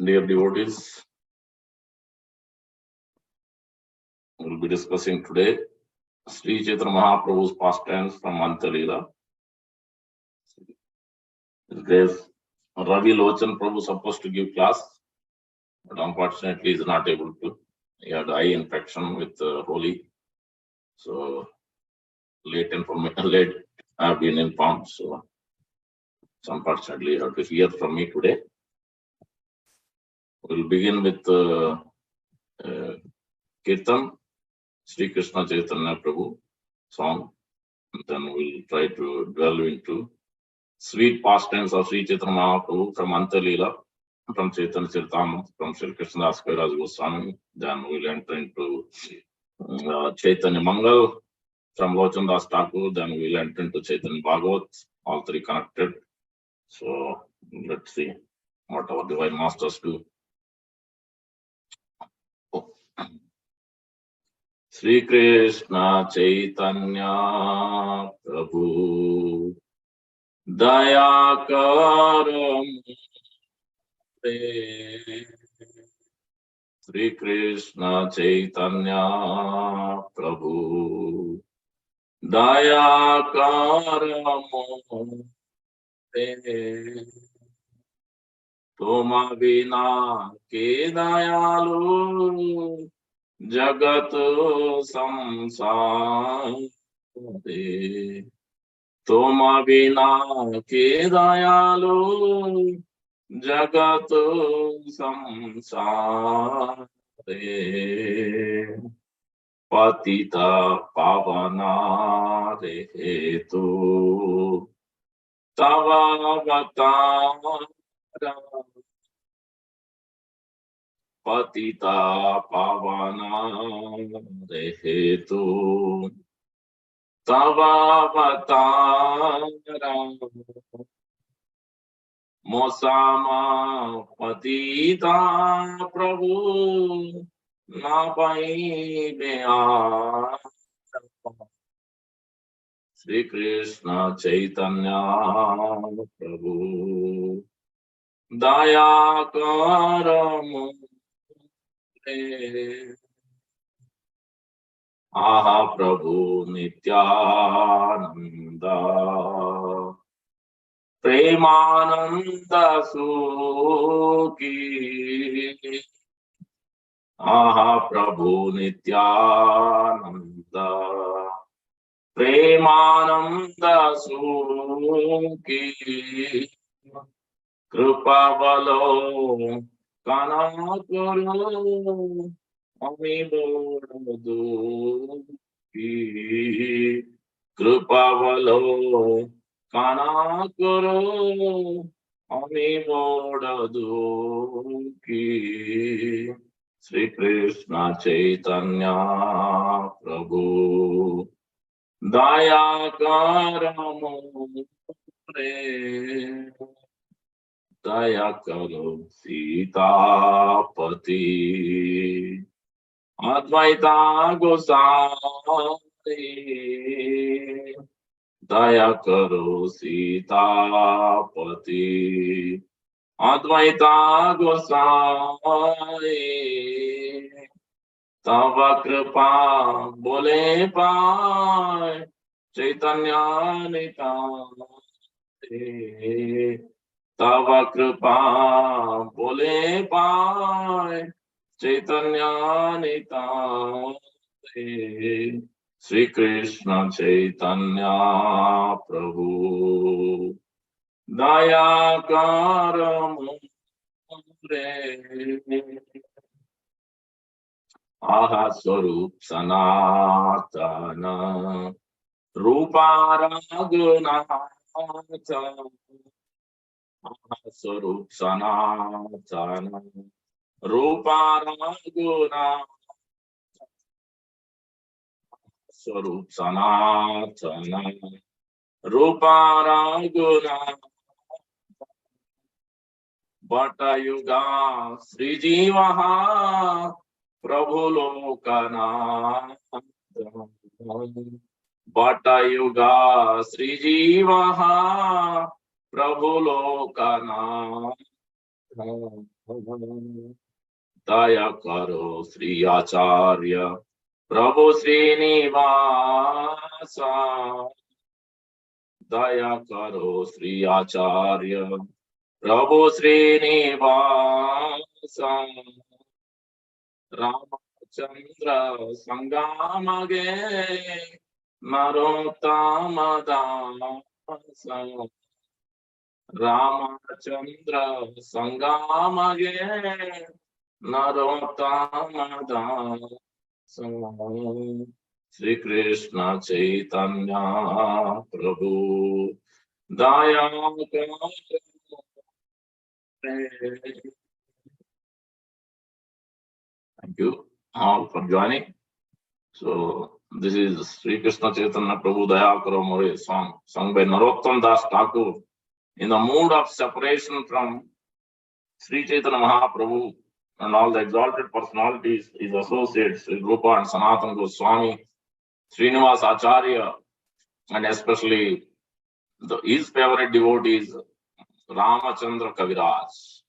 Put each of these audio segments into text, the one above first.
Dear devotees, we will be discussing today Sri Chaitanya Mahaprabhu's pastimes from Antya Lila. There's Ravi Lochan Prabhu supposed to give class, but unfortunately he is not able to. He had eye infection with Holi, so late I have been informed. So unfortunately you have to hear from me today. We'll begin with Kirtan, Sri Krishna Caitanya Prabhu song, and then we'll try to delve into sweet pastimes of Sri Chaitanya Mahaprabhu from Antya Lila, from Chaitanya Charitamrita, from Sri Krishna Das Kaviraj Goswami. Then we'll enter into Chaitanya Mangal from Lochan Das Thakur. Then we'll enter into Chaitanya Bhagavat, all three connected. So let's see what our divine masters do. Sri Krishna Chaitanya Prabhu Daya Karam Sri Krishna Chaitanya Prabhu Daya Karam Toma Vina Ke Dayalu Jagat Samsar Toma Vina Ke Dayalu Jagat Samsar Patita Pavana Hetu Tava Vatara Patita Pavana Hetu Tava Vatara Mosama Patita Prabhu Napai Beya Sri Krishna Chaitanya Prabhu Daya Karam Aha Prabhu Nityananda Premananda Sukhi Aha Prabhu Nityananda Premananda Sukhi Kripa Valo Kanakuru Ami Bodhi Kripa Valo Kanakuru Ami Bodhi Sri Krishna Chaitanya Prabhu Daya Karam Daya Karo Sitapati Advaita Gosai Daya Karo Sitapati Advaita Gosai Tava Kripa Bole Pai Chaitanya Nityananda Tava Kripa Bole Pai Chaitanya Nityananda Sri Krishna Chaitanya Prabhu Daya Karam Aha Swarup Sanatana Rupa Raguna Swarup Sanatana Rupa Raguna Swarup Sanatana Rupa Raguna Bata Yuga Sri Jivaha Prabhu Lokana Bata Yuga Sri Jivaha Prabhu Lokana Daya Karo Sri Acharya Prabhu Srinivasa. Daya Karo Sri Acharya Prabhu Srinivasa. Ramachandra Sangamage Narottama Dasa. Ramachandra Sangamage Narottama Dasa. Sri Krishna Caitanya Prabhu Daya. Thank you all for joining. So this is Sri Krishna Chaitanya Prabhu Daya Karo More song sung by Narottam Das Thakur in the mood of separation from Sri Chaitanya Mahaprabhu and all the exalted personalities, his associates, Sri Rupa and Sanatana Goswami, Srinivas Acharya, and especially his favorite devotees, Ramachandra Kaviraj,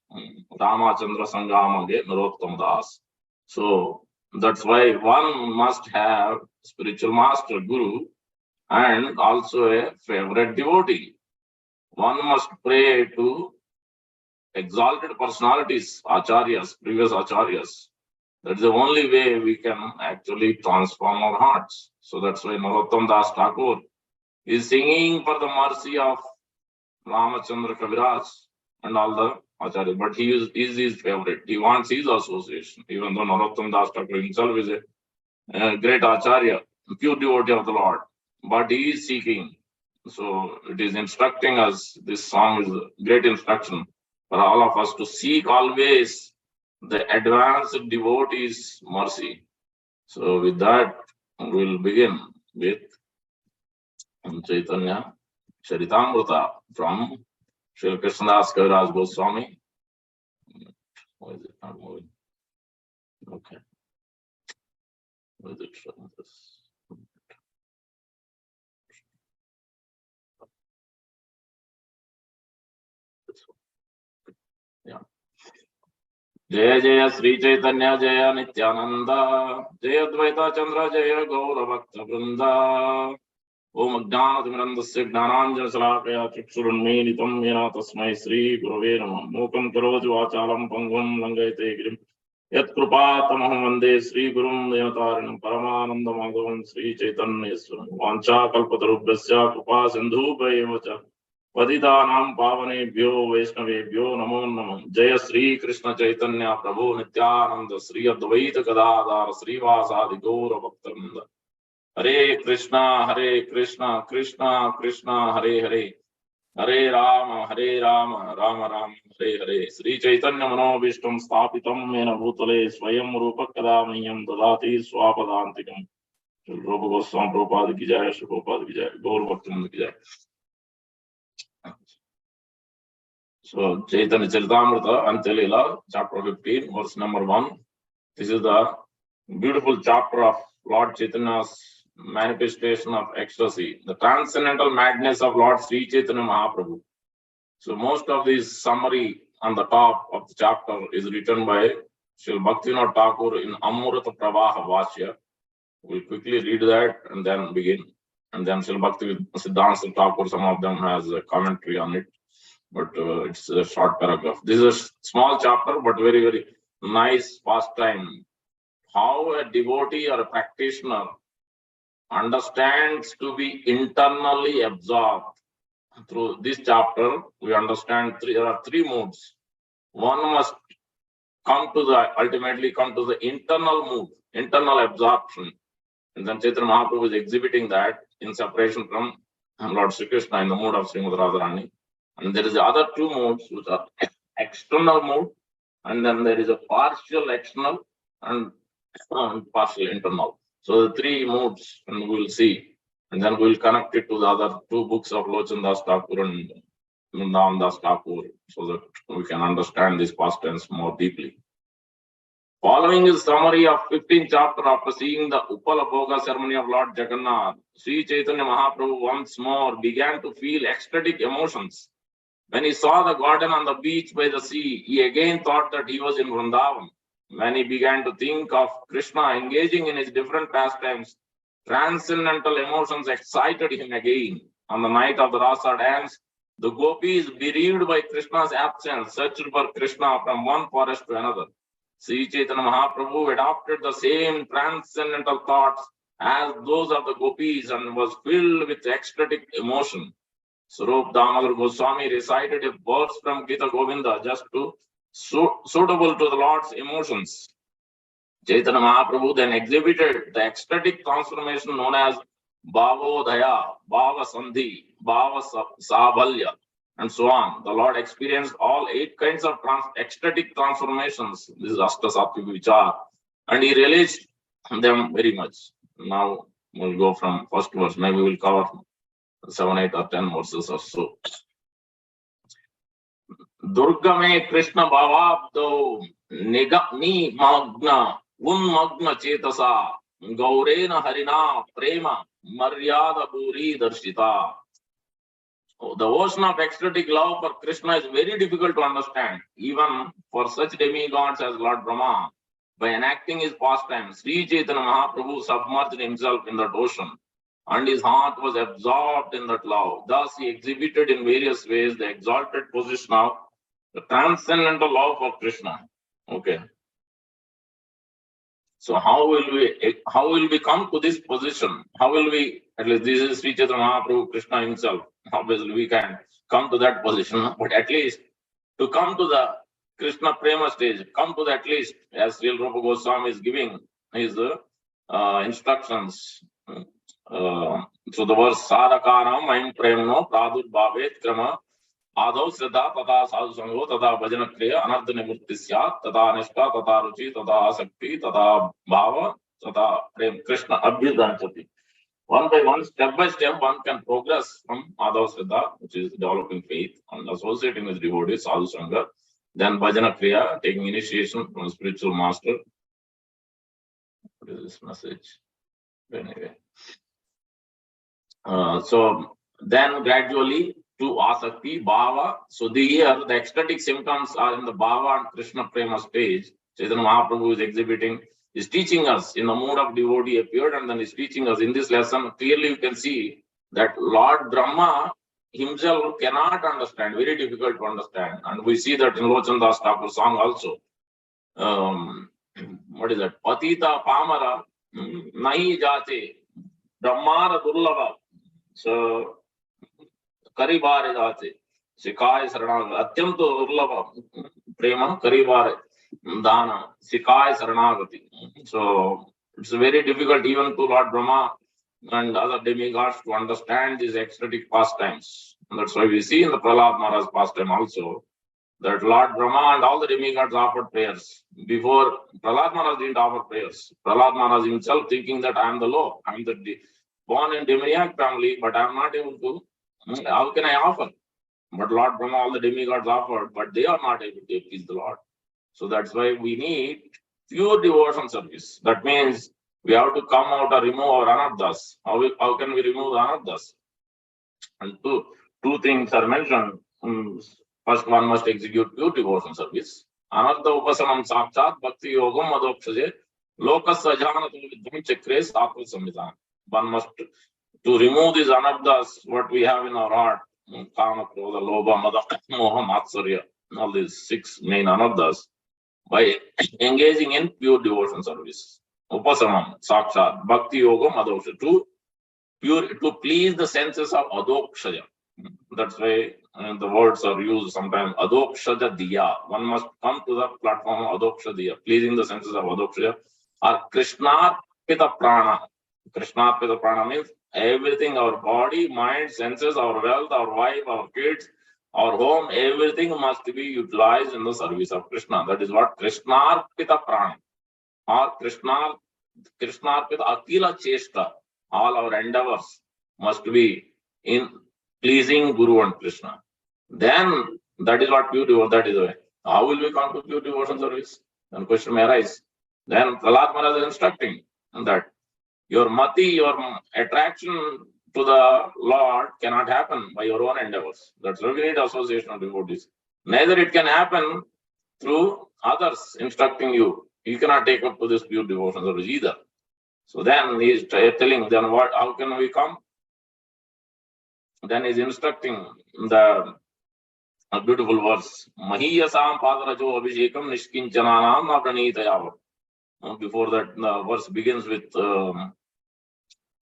Ramachandra Sangamage, Narottam Das. So that's why one must have spiritual master, guru, and also a favorite devotee. One must pray to exalted personalities, acharyas, previous acharyas. That's the only way we can actually transform our hearts. So that's why Narottam Das Thakur is singing for the mercy of Ramachandra Kaviraj and all the acharyas. But he is his favorite. He wants his association, even though Narottam Das Thakur himself is a great acharya, pure devotee of the Lord. But he is seeking. So it is instructing us, this song is a great instruction for all of us to seek always the advanced devotee's mercy. So with that, we'll begin with Caitanya Charitamrita from Sri Krishna Das Kaviraj Goswami. Why is it not moving? Okay. Why is it showing this? Yeah. Jaya Jaya Sri Caitanya Jaya Nityananda Jaya Dvaita Chandra Jaya Gaura Bhakta Vrinda Om Ajnanatimrandasya Gnananjana Salakaya Chakshurunmilitam Yena Tasmai Sri Gurave Namah Mukam Karoti Vachalam Pangvam Langayate Girim Yat Krupatamaham Vande Sri Gurum Devatarinam Paramananda Madhavam Sri Chaitanya Swaram Vancha Kalpatarubhyasya Krupa Sindhubhayavacha Paditanam Pavanebhyo Vaishnavebhyo Namo Namah Jaya Sri Krishna Chaitanya Prabhu Nityananda Sri Advaita Gadadhara Srivasadi Gaura Bhaktaranda Hare Krishna Krishna Krishna Hare Hare Hare Rama Rama Rama Hare Hare Sri Chaitanya Manobishtam Sthapitam Mena Bhutale Swayam Rupa Kadamiyam Dadati Swapadantikam Shri Rupa Goswami Prabhupada ki jai, Shri Prabhupada ki jai, Gaur Bhaktivinoda ki jai. So Chaitanya Charitamrita Antya Lila, chapter 15, verse number 1. This is the beautiful chapter of Lord Chaitanya's manifestation of ecstasy, the transcendental madness of Lord Sri Chaitanya Mahaprabhu. So most of this summary on the top of the chapter is written by Sri Bhaktivinoda Thakur in Amrita Pravaha Vashya. We'll quickly read that and then begin. And then Sri Bhakti Siddhanta Thakur, some of them has a commentary on it, but it's a short paragraph. This is a small chapter, but very, very nice pastime. How a devotee or a practitioner understands to be internally absorbed. Through this chapter, we understand there are three moods. One must ultimately come to the internal mood, internal absorption. And then Chaitanya Mahaprabhu is exhibiting that in separation from Lord Sri Krishna in the mood of Srimad Radharani. And there is the other two moods, which are external mood, and then there is a partial external and partial internal. So the three moods, and we'll see. And then we'll connect it to the other two books of Lochan Das Thakur and Vrindavan Das Thakur, so that we can understand these pastimes more deeply. Following is summary of 15th chapter after seeing the Uppala Bhoga ceremony of Lord Jagannath, Sri Chaitanya Mahaprabhu once more began to feel ecstatic emotions When he saw the garden on the beach by the sea, he again thought that he was in Vrindavan. When he began to think of Krishna engaging in his different pastimes, transcendental emotions excited him again. On the night of the Rasa dance, the gopis, bereaved by Krishna's absence, searched for Krishna from one forest to another. Sri Chaitanya Mahaprabhu adopted the same transcendental thoughts as those of the gopis and was filled with ecstatic emotion. Swarup Damodar Goswami recited a verse from Gita Govinda just to suitable to the Lord's emotions. Chaitanya Mahaprabhu then exhibited the ecstatic transformation known as Bhavodaya, Bhava Sandhi, Bhava Sabhalya, and so on. The Lord experienced all 8 kinds of ecstatic transformations. This is Ashta Sattvic Vichar, and he realized them very much. Now we'll go from first verse. Maybe we'll cover 7, 8, or 10 verses or so. Durga me Krishna bhavabdo ni magna unmagna chetasa gaurena harina prema maryada puri darshita. The ocean of ecstatic love for Krishna is very difficult to understand, even for such demigods as Lord Brahma. By enacting his pastimes, Sri Chaitanya Mahaprabhu submerged himself in that ocean, and his heart was absorbed in that love. Thus, he exhibited in various ways the exalted position of the transcendental love for Krishna. Okay. So how will we come to this position? How will we, at least this is Sri Chaitanya Mahaprabhu, Krishna himself. Obviously, we can come to that position, but at least to come to the Krishna Prema stage, come to the, at least, as Sri Rupa Goswami is giving his instructions. So the verse Sadhakanam Aim Premno Pradur Bhavet Krama Adho Siddha Tata Sadhu Sangho Tata Bhajana Kriya Anartha Nivritti Syat Tata Nishta Tata Ruchi Tata Asakti Tata Bhava Tata Prem Krishna Abhyudanchati. One by one, step by step, one can progress from Adho Siddha, which is developing faith and associating with devotees, Sadhu Sangha. Then Bhajana Kriya, taking initiation from a spiritual master. What is this message? Anyway. So then gradually to Asakti, Bhava. So here the ecstatic symptoms are in the Bhava and Krishna Prema stage. Chaitanya Mahaprabhu is exhibiting, is teaching us in the mood of devotee appeared, and then is teaching us in this lesson. Clearly you can see that Lord Brahma himself cannot understand, very difficult to understand. And we see that in Lochan Das Thakur's song also. What is that? Patita Pamara Nahi Jate Brahmara Durlava. So Karibare Jate Sikai Saranagati Atyamto Durlava Prema Karibare Dana Sikai Saranagati. So it's very difficult even to Lord Brahma and other demigods to understand these ecstatic pastimes. And that's why we see in the Prahlad Maharaj pastime also that Lord Brahma and all the demigods offered prayers. Before, Prahlad Maharaj didn't offer prayers. Prahlad Maharaj himself thinking that I am the low, I am the born in demoniac family, but I am not able to, how can I offer? But Lord Brahma, all the demigods offered, but they are not able to please the Lord. So that's why we need pure devotion service. That means we have to come out or remove our anarthas. How can we remove the anarthas? And two things are mentioned. First, one must execute pure devotion service. Anartha upasamam sakshat bhakti yogam adokshaje lokas ajanato vidham chakre sattva samvidhan. One must, to remove these anarthas, what we have in our heart, kama, krodha, lobha, mada, moha, matsarya, all these 6 main anarthas, by engaging in pure devotion service. Upasamam, sakshat, bhakti yogam, adoksha, to please the senses of adokshaya. That's why the words are used sometimes, adokshaja diya. One must come to the platform of adoksha diya, pleasing the senses of adokshaya, or krishnarpita prana. Krishnarpita prana means everything, our body, mind, senses, our wealth, our wife, our kids, our home, everything must be utilized in the service of Krishna. That is what Krishnarpita prana, or Krishnarpita akila cheshta. All our endeavors must be in pleasing Guru and Krishna. Then that is what pure devotion, that is the way. How will we come to pure devotion service? Then question may arise. Then Prahlad Maharaj is instructing that your mati, your attraction to the Lord cannot happen by your own endeavors. That's why we need association of devotees. Neither it can happen through others instructing you. You cannot take up to this pure devotion service either. So then he is telling, then what? How can we come? Then he is instructing the beautiful verse. Mahiyasam padarajo abhishekam nishkinchananam na pranitayavat. Before that, the verse begins with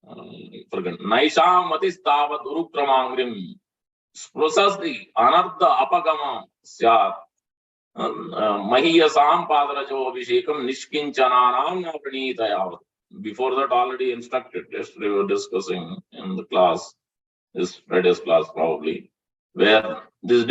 Naisham matistavat urukramangrim sprusasti anartha apagama syat. Mahiyasam padarajo abhishekam nishkinchananam na pranitayavat. Before that, already instructed. Yesterday we were discussing in the class, this Friday's class probably, where this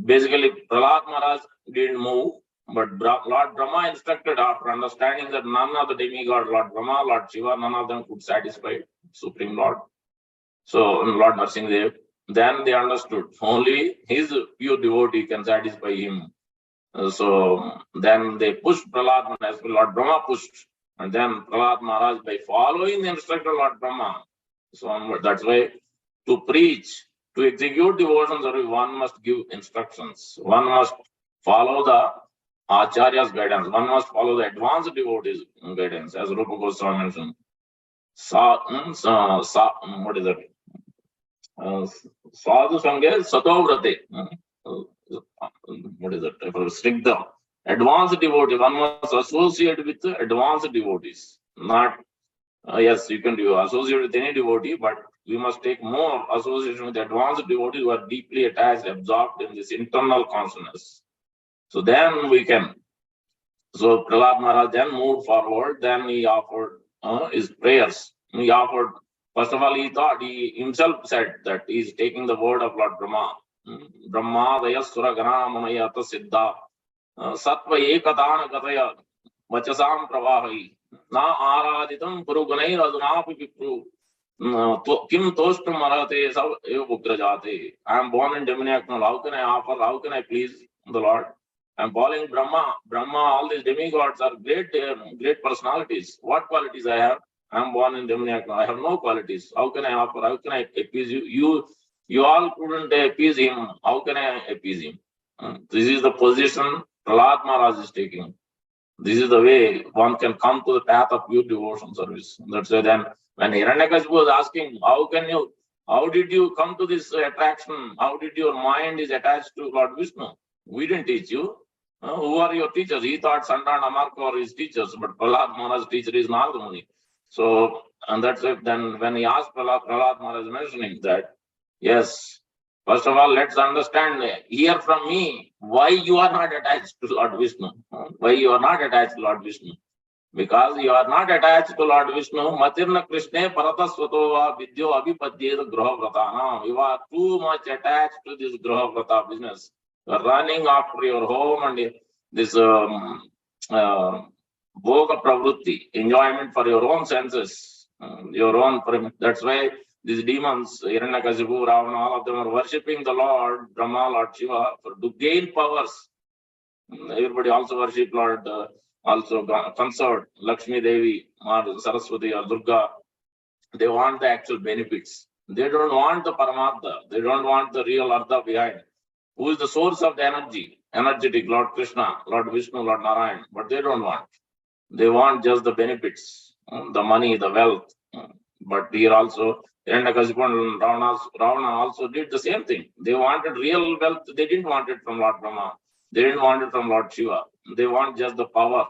basically Prahlad Maharaj didn't move, but Lord Brahma instructed after understanding that none of the demigod, Lord Brahma, Lord Shiva, none of them could satisfy Supreme Lord. So Lord Nrsimhadev, then they understood only his pure devotee can satisfy him. So then they pushed Prahlad Maharaj, as Lord Brahma pushed, and then Prahlad Maharaj, by following the instruction of Lord Brahma, so onward. That's why to preach, to execute devotion service, one must give instructions. One must follow the Acharya's guidance. One must follow the advanced devotees' guidance, as Rupa Goswami mentioned. What is that? Sadhu Sangha Satovrate. What is that? Strict them. Advanced devotee, one must associate with advanced devotees. Not, yes, you can associate with any devotee, but we must take more association with advanced devotees who are deeply attached, absorbed in this internal consciousness. So then we can. So Prahlad Maharaj then moved forward, then he offered his prayers. He offered, first of all, he himself said that he is taking the word of Lord Brahma. Brahma Dayasura Gana Manaya Siddha Satva Ekadana Gataya Vachasam Pravahi Na Araditam Puruganai Radunapi Vipru Kim Toshtam Marate Sav Bugrajate. I am born in demoniac. How can I offer? How can I please the Lord? I am following Brahma. Brahma, all these demigods are great personalities. What qualities I have? I am born in demoniac. I have no qualities. How can I offer? How can I appease you? You all couldn't appease him. How can I appease him? This is the position Prahlad Maharaj is taking. This is the way one can come to the path of pure devotion service. That's why then when Hiranyakashipu was asking, how did you come to this attraction? How did your mind is attached to Lord Vishnu? We didn't teach you. Who are your teachers? He thought Sanda and Amarka are his teachers, but Prahlad Maharaj's teacher is Narada Muni. So, and that's it. Then when he asked Prahlad Maharaj mentioning that, yes, first of all, let's understand, hear from me why you are not attached to Lord Vishnu. Why you are not attached to Lord Vishnu? Because you are not attached to Lord Vishnu. Matirna Krishna Paratasvatova Vidyo Abhipadyeda Graha Vratana. You are too much attached to this Graha Vrata business. You are running after your home and this Bhoga Pravrutti, enjoyment for your own senses, your own. That's why these demons, Hiranyakashipu, Ravana, all of them are worshipping the Lord, Brahma, Lord Shiva, to gain powers. Everybody also worship Lord, also consort Lakshmi Devi or Saraswati or Durga. They want the actual benefits. They don't want the Paramartha. They don't want the real Artha behind. Who is the source of the energy? Energetic, Lord Krishna, Lord Vishnu, Lord Narayan. But they don't want. They want just the benefits, the money, the wealth. But here also, Hiranyakashipu and Ravana also did the same thing. They wanted real wealth. They didn't want it from Lord Brahma. They didn't want it from Lord Shiva. They want just the power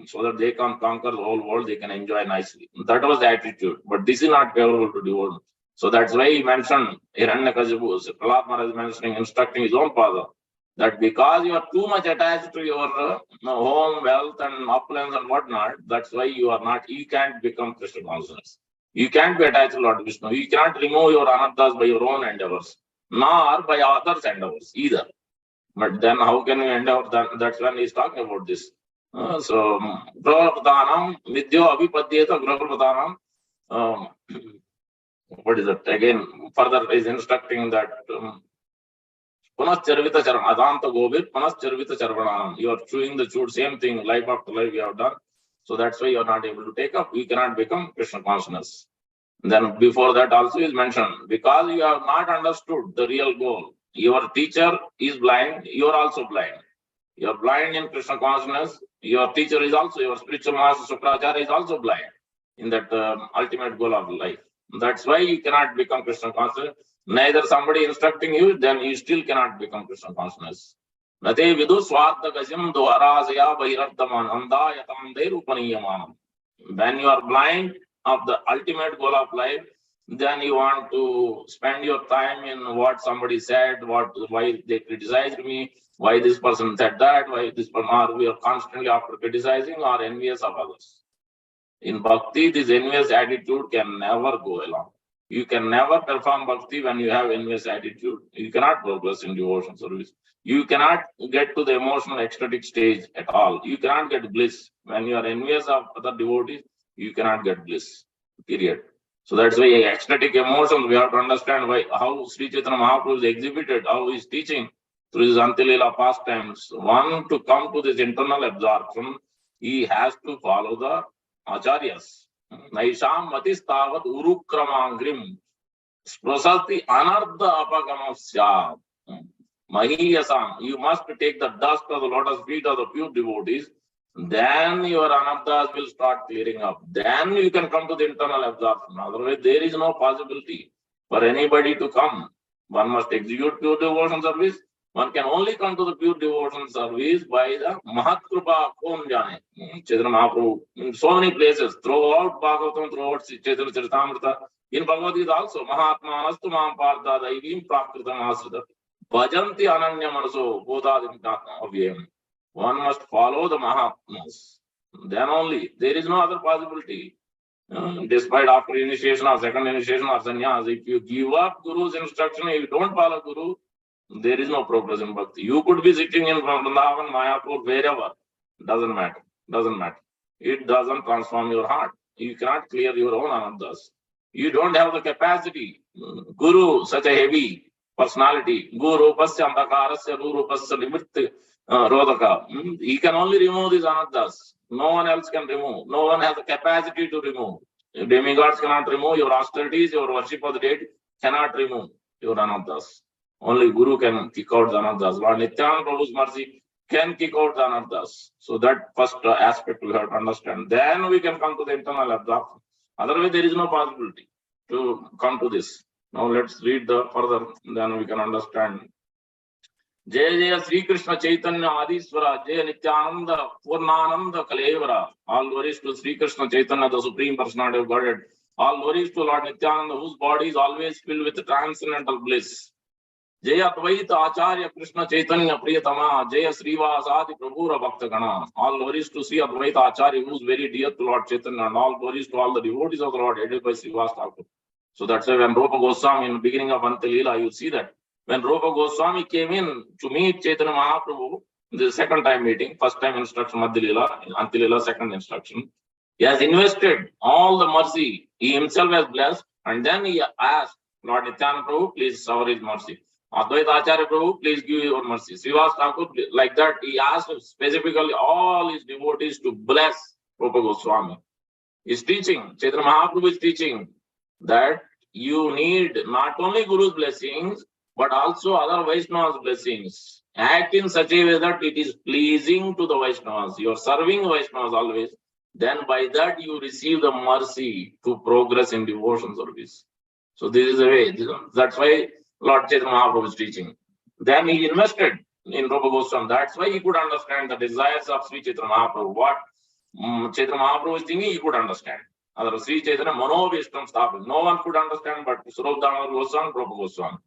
so that they can conquer the whole world. They can enjoy nicely. That was the attitude. But this is not favorable to devotion. So that's why he mentioned Hiranyakashipu, Prahlad Maharaj mentioning, instructing his own father, that because you are too much attached to your home, wealth and opulence and whatnot, that's why you can't become Krishna consciousness. You can't be attached to Lord Vishnu. You cannot remove your anarthas by your own endeavors, nor by others' endeavors either. But then how can you endeavor? That's when he's talking about this. So, Graha Vidyo Abhipadyeta Graha what is it? Again, further is instructing that Panascharvita Charvana, Adanta Gobir, Panascharvita Charvana. You are chewing the chewed, same thing, life after life we have done. So that's why you are not able to take up. We cannot become Krishna consciousness. Then before that also is mentioned, because you have not understood the real goal. Your teacher is blind, you are also blind. You are blind in Krishna consciousness. Your teacher is also, your spiritual master Sukracharya is also blind in that ultimate goal of life. That's why you cannot become Krishna conscious. Neither somebody instructing you, then you still cannot become Krishna consciousness. Nate vidu swartha gasim dvarasaya bahirardhaman andayatam derupaniyamam. When you are blind of the ultimate goal of life, then you want to spend your time in what somebody said, why they criticized me, why this person said that, why this person, or we are constantly after criticizing or envious of others. In bhakti, this envious attitude can never go along. You can never perform bhakti when you have envious attitude. You cannot progress in devotion service. You cannot get to the emotional ecstatic stage at all. You cannot get bliss. When you are envious of other devotees, you cannot get bliss. Period. So that's why ecstatic emotions, we have to understand why how Sri Chaitanya Mahaprabhu is exhibited, how he is teaching through his Antya Lila pastimes. One, to come to this internal absorption, he has to follow the acharyas. Naisham matistavat urukramangrim sprosati anardha apagamasya mahiyasam. You must take the dust of the lotus feet of the pure devotees. Then your anarthas will start clearing up. Then you can come to the internal absorption. Otherwise, there is no possibility for anybody to come. One must execute pure devotion service. One can only come to the pure devotion service by the Mahat Kripa Kon Jane. Chaitanya Mahaprabhu, in so many places, throughout Bhagavatam, throughout Chaitanya Charitamrita, in Bhagavad Gita also, Mahatma Anastu Mam Partha Daivim Prakritam Asrita, Bhajanti Ananya Manaso, Bodhadim Avyam. One must follow the Mahatmas. Then only, there is no other possibility. Despite after initiation or second initiation or sannyas, if you give up Guru's instruction, if you don't follow Guru, there is no progress in bhakti. You could be sitting in Vrindavan, Mayapur, wherever. Doesn't matter. Doesn't matter. It doesn't transform your heart. You cannot clear your own anandas. You don't have the capacity. Guru, such a heavy personality. Guru pasya andakarasya guru pasya nimitti rodaka. He can only remove these anandas. No one else can remove. No one has the capacity to remove. Demigods cannot remove your austerities, your worship of the deity cannot remove your anandas. Only Guru can kick out the anarthas. Lord Nityananda Prabhu's mercy can kick out the anarthas. So that first aspect we have to understand. Then we can come to the internal absorption. Otherwise, there is no possibility to come to this. Now let's read the further, then we can understand. Jaya Jaya Sri Krishna Caitanya Adiswara, Jaya Nityananda Purnananda Kalevara. All glories to Sri Krishna Caitanya, the Supreme Personality of Godhead. All glories to Lord Nityananda, whose body is always filled with transcendental bliss. Jaya Advaita Acharya Krishna Caitanya Priyatama, Jaya Srivasadi Prabhura Bhakta Gana. All glories to Sri Advaita Acharya, who is very dear to Lord Chaitanya, and all glories to all the devotees of the Lord, headed by Srivas Thakur. So that's why when Rupa Goswami, in the beginning of Antya Lila, you see that when Rupa Goswami came in to meet Chaitanya Mahaprabhu, the second time meeting, first time instruction Madhya Lila, Antya Lila, second instruction, he has invested all the mercy. He himself has blessed, and then he asked Lord Nityananda Prabhu, please shower his mercy. Advaita Acharya Prabhu, please give your mercy. Srivas Thakur, like that, he asked specifically all his devotees to bless Rupa Goswami. He's teaching, Chaitanya Mahaprabhu is teaching that you need not only Guru's blessings, but also other Vaishnavas' blessings. Act in such a way that it is pleasing to the Vaishnavas. You are serving Vaishnavas always. Then by that you receive the mercy to progress in devotion service. So this is the way. That's why Lord Chaitanya Mahaprabhu is teaching. Then he invested in Rupa Goswami. That's why he could understand the desires of Sri Chaitanya Mahaprabhu. What Chaitanya Mahaprabhu is thinking, he could understand. Other Sri Chaitanya Manovishtam Stapin. No one could understand but Swarup Damodar Goswami, Rupa Goswami.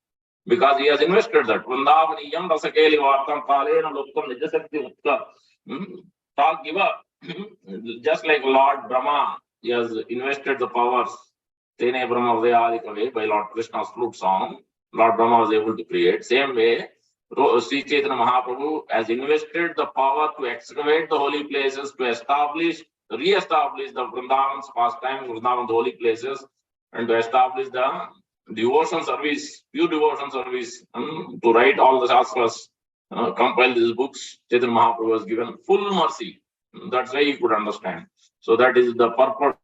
Because he has invested that. Vrindavaniyam rasakeli vartam palena luptam nijasakti utka. Talk give up. Just like Lord Brahma, he has invested the powers. Tene Brahma Vyadikave by Lord Krishna's flute song. Lord Brahma was able to create. Same way, Sri Chaitanya Mahaprabhu has invested the power to excavate the holy places, to re-establish the Vrindavan's pastimes, Vrindavan's holy places, and to establish the devotion service, pure devotion service, to write all the Shastras, compile these books. Chaitanya Mahaprabhu was given full mercy. That's why he could understand. So that is the purpose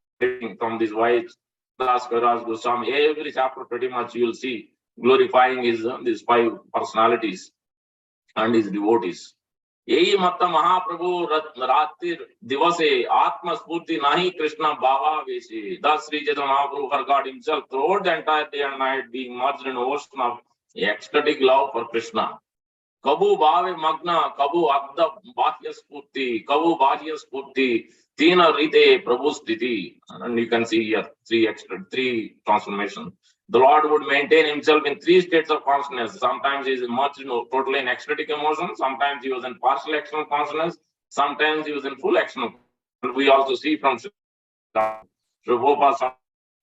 from this wise Das Kaviraj Goswami, every chapter pretty much you will see glorifying his these 5 personalities and his devotees. यही मत महाप्रभु रात्रि दिवसे आत्म स्फूर्ति नहीं कृष्ण बाबा वेशे. Thus Sri Chaitanya Mahaprabhu forgot himself throughout the entire day and night, being merged in an ocean of ecstatic love for Krishna. Kabu bhave magna, kabu adda bahya spurti, kabu bahya spurti, tina rite prabhu sthiti. And you can see here 3 transformations. The Lord would maintain himself in 3 states of consciousness. Sometimes he is immersed totally in ecstatic emotion. Sometimes he was in partial actional consciousness. Sometimes he was in full actional. We also see from Prabhupada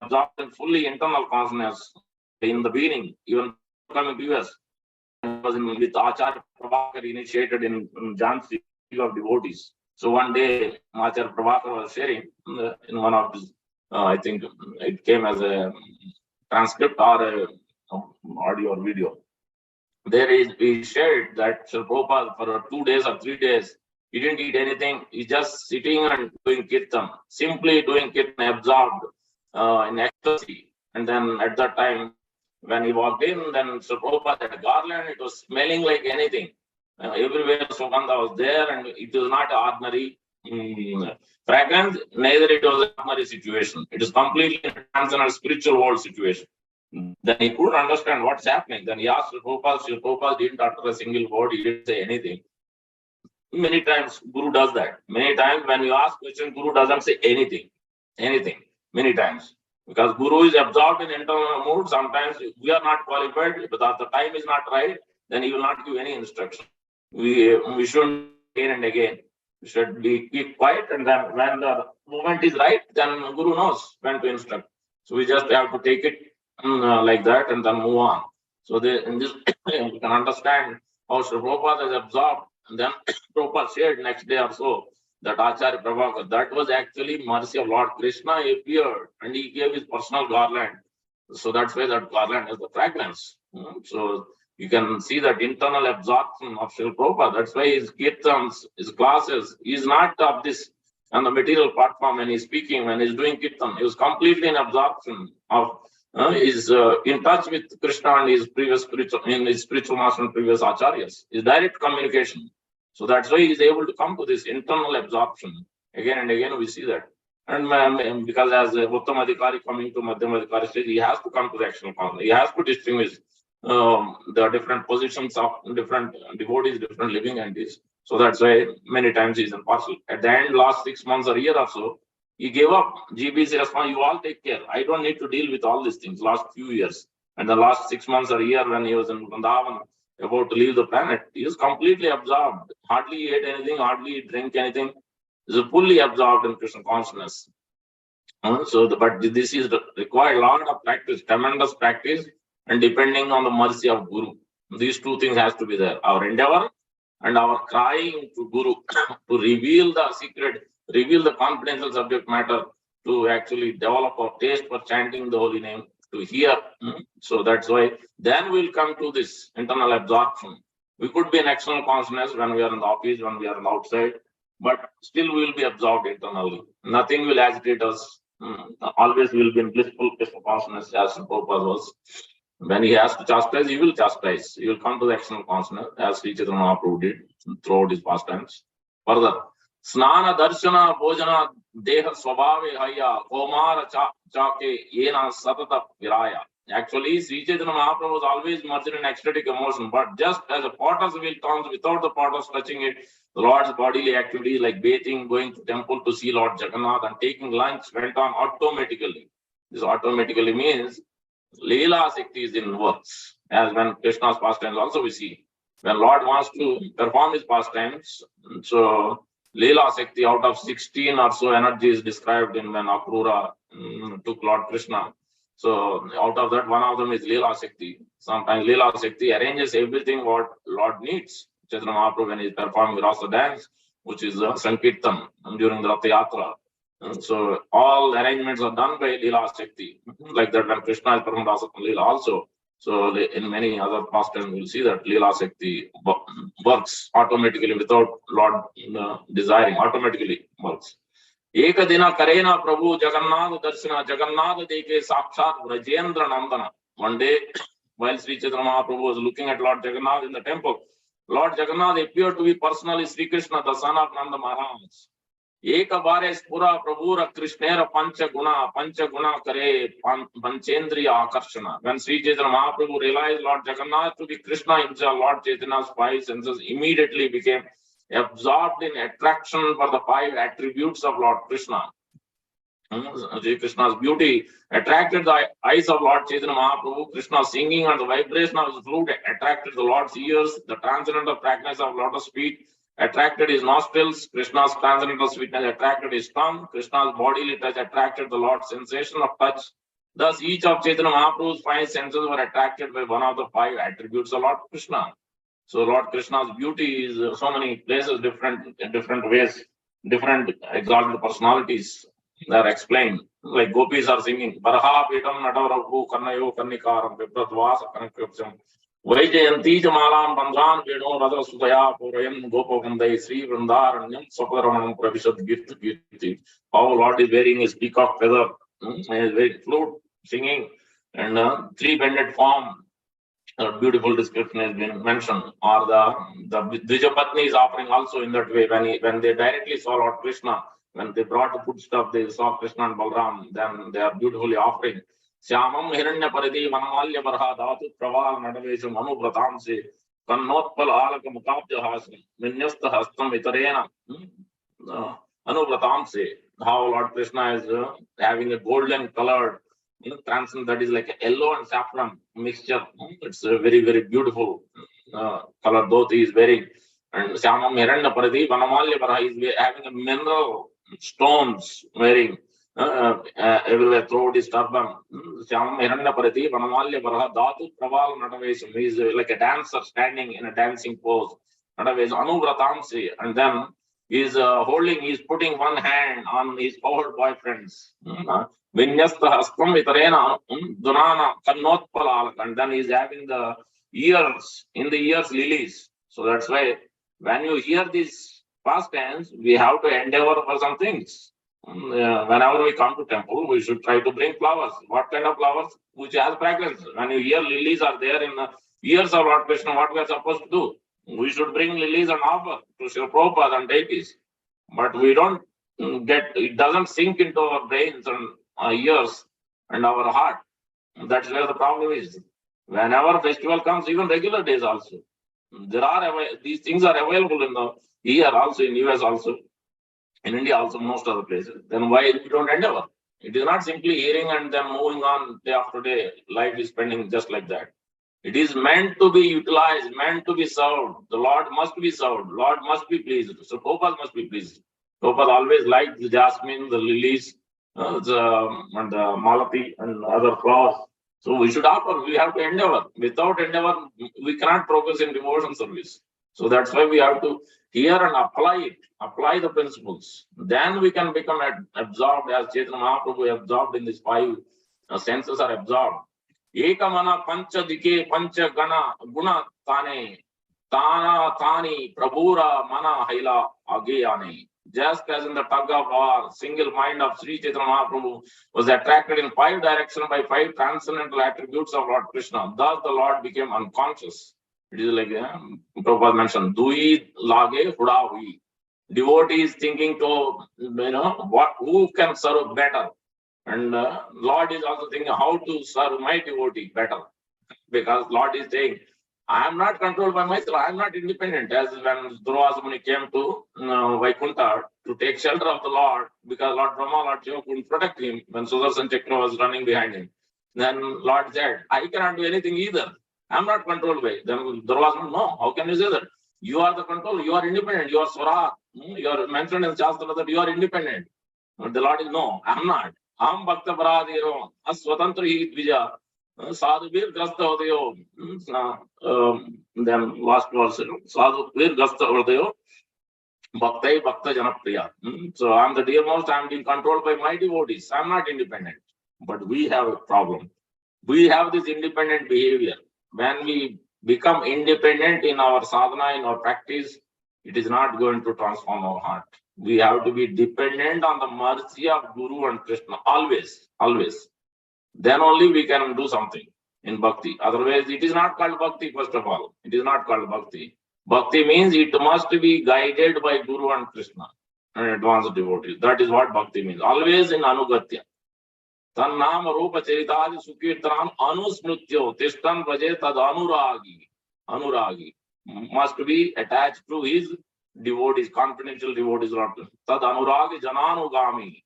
absorbed in fully internal consciousness in the beginning, even coming to US. Was with Acharya Prabhakar initiated in Jhansi of devotees. So one day, Acharya Prabhakar was sharing in one of his, I think it came as a transcript or a audio or video. We shared that Sri Prabhupada for 2 days or 3 days, he didn't eat anything. He's just sitting and doing kirtan, simply doing kirtan, absorbed in ecstasy. And then at that time, when he walked in, then Sri Prabhupada had a garland. It was smelling like anything. Everywhere Sugandha was there, and it was not an ordinary fragrance, neither it was an ordinary situation. It is completely a transcendental spiritual world situation. Then he couldn't understand what's happening. Then he asked Sri Prabhupada didn't utter a single word, he didn't say anything. Many times Guru does that. Many times when you ask questions, Guru doesn't say anything. Many times. Because Guru is absorbed in internal mood. Sometimes we are not qualified, but if the time is not right, then he will not give any instruction. We shouldn't again and again. We should keep quiet, and then when the moment is right, then Guru knows when to instruct. So we just have to take it like that and then move on. So in this, you can understand how Sri Prabhupada is absorbed. And then Prabhupada shared next day or so that Acharya Prabhakar, that was actually mercy of Lord Krishna appeared and he gave his personal garland. So that's why that garland has the fragrance. So you can see that internal absorption of Sri Prabhupada. That's why his kirtans, his classes, he's not of this on the material platform when he's speaking, when he's doing kirtan. He was completely in absorption of, is in touch with Krishna and his spiritual master and previous acharyas. His direct communication. So that's why he's able to come to this internal absorption. Again and again we see that. And because as Uttam Adhikari coming to Madhyam Adhikari stage, he has to come to the actual consciousness. He has to distinguish the different positions of different devotees, different living entities. So that's why many times he's impartial. At the end, last 6 months or a year or so, he gave up. GB says, you all take care. I don't need to deal with all these things last few years. And the last 6 months or a year when he was in Vrindavan, about to leave the planet, he is completely absorbed. Hardly ate anything, hardly drank anything. He is fully absorbed in Krishna consciousness. But this is required a lot of practice, tremendous practice, and depending on the mercy of Guru. These 2 things has to be there. Our endeavor and our crying to Guru to reveal the secret, reveal the confidential subject matter, to actually develop a taste for chanting the holy name, to hear. So that's why then we'll come to this internal absorption. We could be in external consciousnness when we are in the office, when we are outside, but still we will be absorbed internally. Nothing will agitate us. Always we will be in blissful consciousness as Prabhupada was. When he has to chastise, he will chastise. He will come to the external consciousness as Sri Chaitanya Mahaprabhu did throughout his pastimes. Further, Snana Darshana Bhojana Deha Swabhave Haya Komara Chake Yena Satata Viraya. Actually, Sri Chaitanya Mahaprabhu was always merged in ecstatic emotion, but just as a potter's wheel comes without the potters touching it, the Lord's bodily activities like bathing, going to temple to see Lord Jagannath, and taking lunch went on automatically. This automatically means Lila Shakti is in works, as when Krishna's pastimes also we see. When Lord wants to perform his pastimes, so Lila Shakti out of 16 or so energy is described in when Akrura took Lord Krishna. So out of that, one of them is Lila Shakti. Sometimes Lila Shakti arranges everything what Lord needs. Chaitanya Mahaprabhu when he is performing Rasa dance, which is Sankirtan during the Rath Yatra. So all arrangements are done by Lila Shakti. Like that when Krishna is performed Rasa Lila also. So in many other pastimes we'll see that Lila Shakti works automatically without Lord desiring, automatically works. Eka dina karena Prabhu Jagannath darshana, Jagannath deke sakshat Brajendra Nandana. One day, while Sri Chaitanya Mahaprabhu was looking at Lord Jagannath in the temple, Lord Jagannath appeared to be personally Sri Krishna, the son of Nanda Maharaj. Eka bare spura Prabhura Krishnera pancha guna kare panchendriya akarshana. When Sri Chaitanya Mahaprabhu realized Lord Jagannath to be Krishna himself, Lord Chaitanya's five senses immediately became absorbed in attraction for the five attributes of Lord Krishna. Sri Krishna's beauty attracted the eyes of Lord Chaitanya Mahaprabhu. Krishna singing and the vibration of his flute attracted the Lord's ears. The transcendental fragrance of lotus feet attracted his nostrils. Krishna's transcendental sweetness attracted his tongue. Krishna's bodily touch attracted the Lord's sensation of touch. Thus, each of Chaitanya Mahaprabhu's five senses were attracted by one of the five attributes of Lord Krishna. So, Lord Krishna's beauty is so many places, different ways, different exalted personalities. They are explained. Like gopis are singing, Baraha Pitam Natavarabu Karnayo Karnikaram Vipradvasa Kanakapsam Vaijayanti Jamalam Bandran Vedo Radha Sudaya Purayan Gopakandai Sri Vrindaranyam Saparamanam Pravishad Girti. How Lord is wearing his peacock feather, his very flute singing, and three-bended form. A beautiful description has been mentioned. Or the Dvijapatni is offering also in that way. When they directly saw Lord Krishna, when they brought the food stuff, they saw Krishna and Balram, then they are beautifully offering. Syamam Hiranya Paridi Manamalya Barha Dhatu Praval Nadavesha Manu Pratamse Kannotpal Alaka Mukabja Hasam Vinyasta Hastam Vitarena Anu Pratamse. How Lord Krishna is having a golden colored transcend, that is like a yellow and saffron mixture. It's a very, very beautiful color both he is wearing. And Syamam Hiranya Paridi Manamalya Barha is having a mineral stones wearing everywhere throughout his turban. Syamam Hiranya Pariti Vanamalya Varha Dhatu Praval Natavesam. He is like a dancer standing in a dancing pose. Natavesam Anubratamsi. And then he is putting one hand on his old boyfriend's. Vinyasta Hastam Vitarena Dunana Kannotpala. And then he is having the ears, in the ears lilies. So that's why when you hear these pastimes, we have to endeavor for some things. Whenever we come to temple, we should try to bring flowers. What kind of flowers? Which has fragrance. When you hear lilies are there in the ears of Lord Krishna, what we are supposed to do? We should bring lilies and offer to Srila Prabhupada and deities. But we don't it doesn't sink into our brains and our ears and our heart. That's where the problem is. Whenever festival comes, even regular days also, these things are available in the here also, in US also, in India also, most other places. Then why we don't endeavor? It is not simply hearing and then moving on day after day. Life is spending just like that. It is meant to be utilized, meant to be served. The Lord must be served. Lord must be pleased. So Prabhupada must be pleased. Prabhupada always liked the jasmine, the lilies, and the malati and other flowers. So we should offer. We have to endeavor. Without endeavor, we cannot progress in devotion service. So that's why we have to hear and apply it, apply the principles. Then we can become absorbed, as Chaitanya Mahaprabhu absorbed in these five senses are absorbed. Ekamana pancha dike pancha guna tane tana tani prabhura mana haila ageyane. Just as in the tug of war, single mind of Sri Chaitanya Mahaprabhu was attracted in five directions by five transcendental attributes of Lord Krishna. Thus the Lord became unconscious. It is like Prabhupada mentioned, Dui lage huda hui. Devotee is thinking to, who can serve better? And Lord is also thinking how to serve my devotee better. Because Lord is saying, I am not controlled by myself, I am not independent. As when Durvasa Muni came to Vaikuntha to take shelter of the Lord, because Lord Brahma, Lord Shiva couldn't protect him when Sudarshan Chakra was running behind him. Then Lord said, I cannot do anything either. I am not controlled by. Then Durvasa Muni, no, how can you say that? You are the control, you are independent, you are Swara. You are mentioned in Shastra that you are independent. But the Lord is, no, I am not. Aham bhakta paradiro, aswatantra hi dvija. Sadhu vir grasta hodayo. Then last verse, Sadhu vir grasta hodayo. Bhaktai bhakta janapriya. So I am the dearmost, I am being controlled by my devotees. I am not independent. But we have a problem. We have this independent behavior. When we become independent in our sadhana, in our practice, it is not going to transform our heart. We have to be dependent on the mercy of Guru and Krishna, always, always. Then only we can do something in bhakti. Otherwise, it is not called bhakti, first of all. It is not called bhakti. Bhakti means it must be guided by Guru and Krishna and advanced devotees. That is what bhakti means. Always in anugatya. Tannam rupa charitadi sukirtanam anusmrityo tishtan vaje tad anuragi. Anuragi must be attached to his devotees, confidential devotees. Tad anuragi jananugami.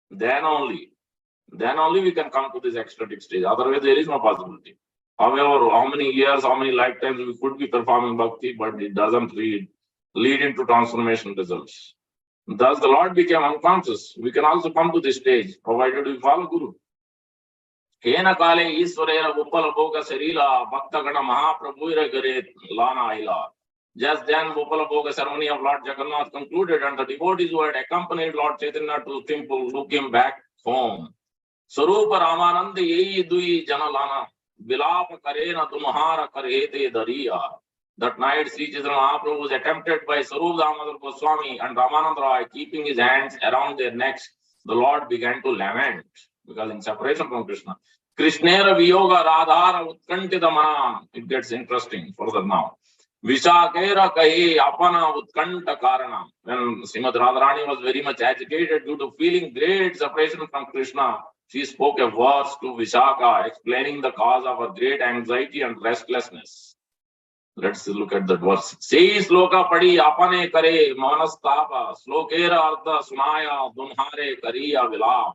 Then only we can come to this ecstatic stage. Otherwise, there is no possibility. However, how many years, how many lifetimes we could be performing bhakti, but it doesn't lead into transformation results. Thus, the Lord became unconscious. We can also come to this stage, provided we follow Guru. Kena kale Iswarera Gopala Bhoga Sarila Bhakta Gana Mahaprabhuira Gare Lana Ila. Just then, Gopala Bhoga ceremony of Lord Jagannath concluded, and the devotees who had accompanied Lord Chaitanya to the temple took him back home. Sarupa Ramananda Yeyi Dui Janalana Vilapa Karena Tumhara Karhete Dariya. That night, Sri Chaitanya Mahaprabhu was attempted by Sarup Damodar Goswami and Ramananda Roy, keeping his hands around their necks. The Lord began to lament because in separation from Krishna. Krishnera Viyoga Radhara Utkantita Mana. It gets interesting further now. Vishakera Kahe Apana Utkanta Karana. When Srimad Radharani was very much agitated due to feeling great separation from Krishna, she spoke a verse to Vishaka explaining the cause of her great anxiety and restlessness. Let's look at that verse. Sei sloka padi apane kare manastapa slokera artha sunaya dunhare kariya vilap.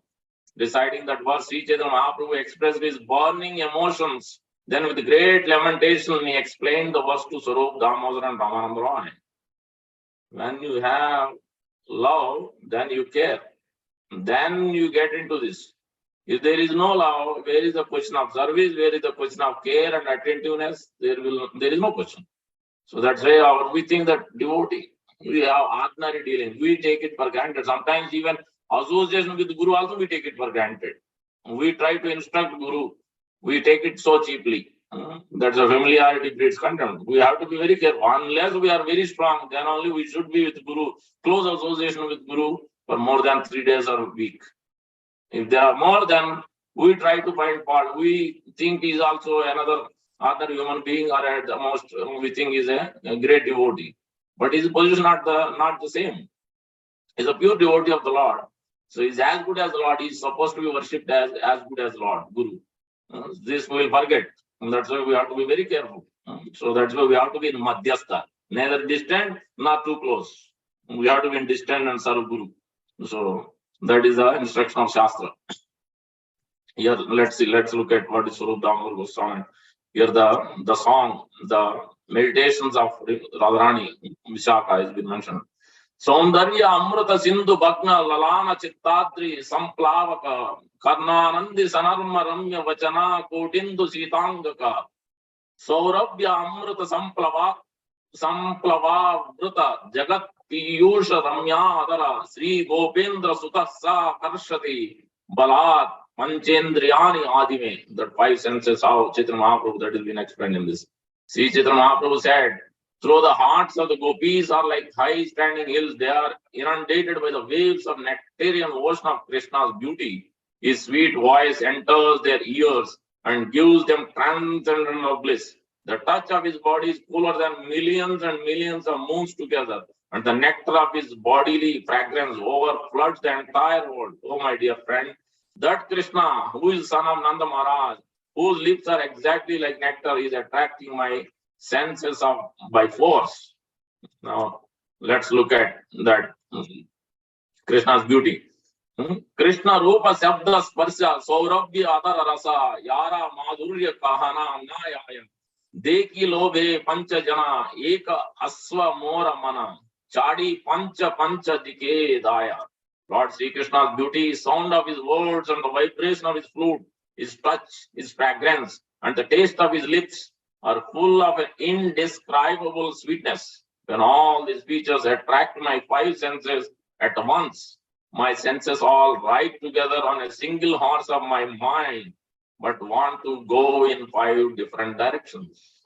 Reciting that verse, Sri Chaitanya Mahaprabhu expressed his burning emotions. Then with great lamentation, he explained the verse to Sarup Damodar and Ramananda Roy. When you have love, then you care. Then you get into this. If there is no love, where is the question of service? Where is the question of care and attentiveness? There is no question. So that's why we think that devotee, we have ordinary dealings. We take it for granted. Sometimes even association with Guru also we take it for granted. We try to instruct Guru. We take it so cheaply. That's a familiarity breeds contempt. We have to be very careful. Unless we are very strong, then only we should be with Guru. Close association with Guru for more than 3 days or a week. If there are more, then we try to find fault. We think he is also another other human being, or at the most we think is a great devotee. But his position not the same. He's a pure devotee of the Lord. So he's as good as the Lord. He's supposed to be worshipped as good as Lord, Guru. This we will forget. And that's why we have to be very careful. So that's why we have to be in Madhyastha. Neither distant, not too close. We have to be in distant and serve Guru. So that is the instruction of Shastra. Here, let's look at what is Sarup Damodar Goswami. Here the song, the meditations of Radharani, Vishaka has been mentioned. Saundarya Amrita Sindhu Bhagna Lalana Chittadri Samplavaka Karnanandi Sanarma Ramya Vachana Kotindu Sitangaka Saurabhya Amrita Samplava Vrita Jagat Piyusha Ramya Adara Sri Gopendra Sutasa Karshati Balat Panchendriyani Adime. That 5 senses how Chaitanya Mahaprabhu that has been explained in this. Sri Chaitanya Mahaprabhu said, though the hearts of the gopis are like high standing hills, they are inundated by the waves of nectarian ocean of Krishna's beauty. His sweet voice enters their ears and gives them transcendental bliss. The touch of his body is cooler than millions and millions of moons together, and the nectar of his bodily fragrance overfloods the entire world. Oh, my dear friend, that Krishna, who is son of Nanda Maharaj, whose lips are exactly like nectar, is attracting my senses by force. Now, let's look at that Krishna's beauty. Krishna Rupa Sabda Sparsha Saurabhya Adara Rasa Yara Madhurya Kahana Nayaya Deki Lobe Pancha Jana Eka Aswa Mora Mana Chadi Pancha Dike Daya. Lord Sri Krishna's beauty, sound of his words and the vibration of his flute, his touch, his fragrance, and the taste of his lips are full of an indescribable sweetness. When all these features attract my 5 senses at once, my senses all ride together on a single horse of my mind, but want to go in 5 different directions.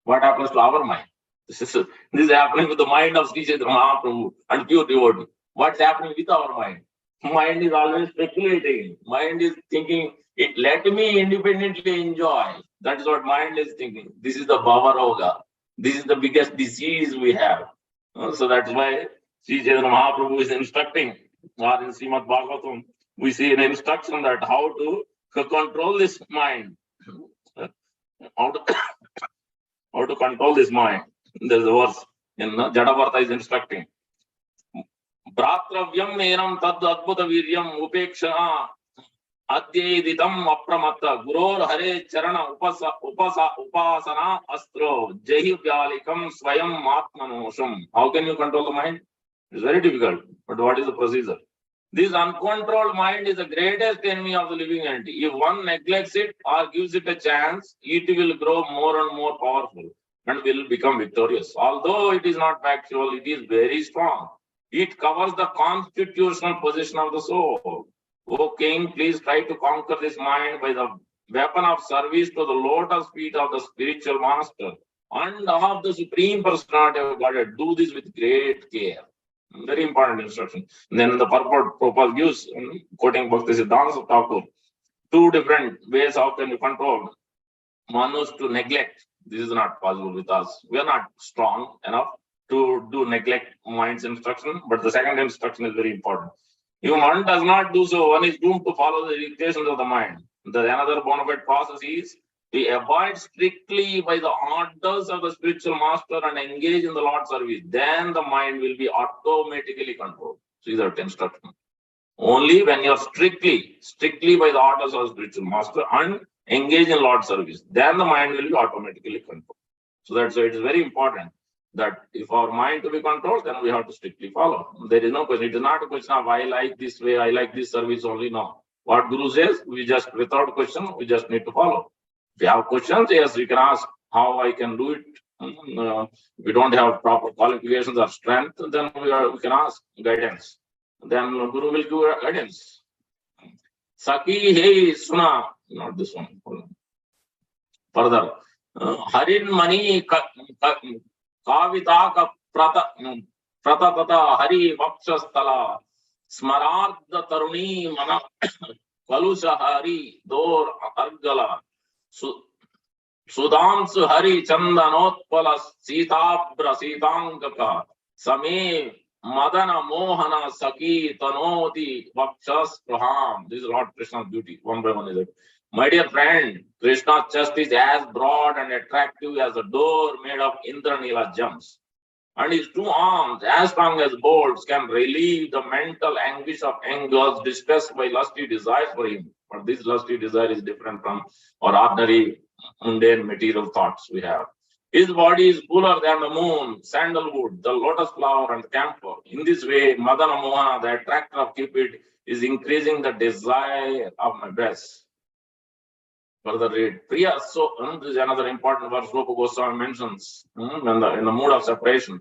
What happens to our mind? This is happening with the mind of Sri Chaitanya Mahaprabhu and pure devotee. What's happening with our mind? Mind is always speculating. Mind is thinking, let me independently enjoy. That is what mind is thinking. This is the Bhava Roga. This is the biggest disease we have. So that's why Sri Chaitanya Mahaprabhu is instructing, or in Srimad Bhagavatam, we see an instruction that how to control this mind. How to control this mind. There's a verse in Jadavartha is instructing. Bratravyam nenam tad adbhuta viryam upekshana adyeditam apramatta guror hare charana upasana astro jahi vyalikam swayam atmanosham. How can you control the mind? It's very difficult. But what is the procedure? This uncontrolled mind is the greatest enemy of the living entity. If one neglects it or gives it a chance, it will grow more and more powerful and will become victorious. Although it is not factual, it is very strong. It covers the constitutional position of the soul. O king, please try to conquer this mind by the weapon of service to the lotus feet of the spiritual master and of the Supreme Personality of Godhead. Do this with great care. Very important instruction. And then the purport Prabhupada gives, quoting Bhaktisiddhanta Thakur, two different ways how can you control. One is to neglect. This is not possible with us. We are not strong enough to do neglect mind's instruction, but the second instruction is very important. If one does not do so, one is doomed to follow the dictations of the mind. The another bona fide process is to abide strictly by the orders of the spiritual master and engage in the Lord's service. Then the mind will be automatically controlled. See that instruction. Only when you are strictly by the orders of the spiritual master and engage in Lord's service, then the mind will be automatically controlled. So that's why it is very important that if our mind to be controlled, then we have to strictly follow. There is no question. It is not a question of I like this way, I like this service only. No. What Guru says, we just, without question, we just need to follow. If you have questions, yes, you can ask how I can do it. We don't have proper qualifications or strength, then we can ask guidance. Then Guru will give guidance. Saki hey suna, not this one. Further, Harin mani kavita ka pratatata hari vakshastala smarartha taruni mana kalusha hari dor argala Sudamsu Hari Chandanotpala Sitabra Sitangaka Same Madana Mohana Saki Tanoti Vakshas Praham. This is Lord Krishna's beauty. One by one is it. My dear friend, Krishna's chest is as broad and attractive as a door made of Indranila gems. And his two arms, as strong as bolts, can relieve the mental anguish of angers distressed by lusty desires for him. But this lusty desire is different from our ordinary mundane material thoughts we have. His body is cooler than the moon, sandalwood, the lotus flower, and the camphor. In this way, Madana Mohana, the attractor of Cupid, is increasing the desire of my breast. Further read. Priya, so this is another important verse Rupa Goswami mentions in the mood of separation.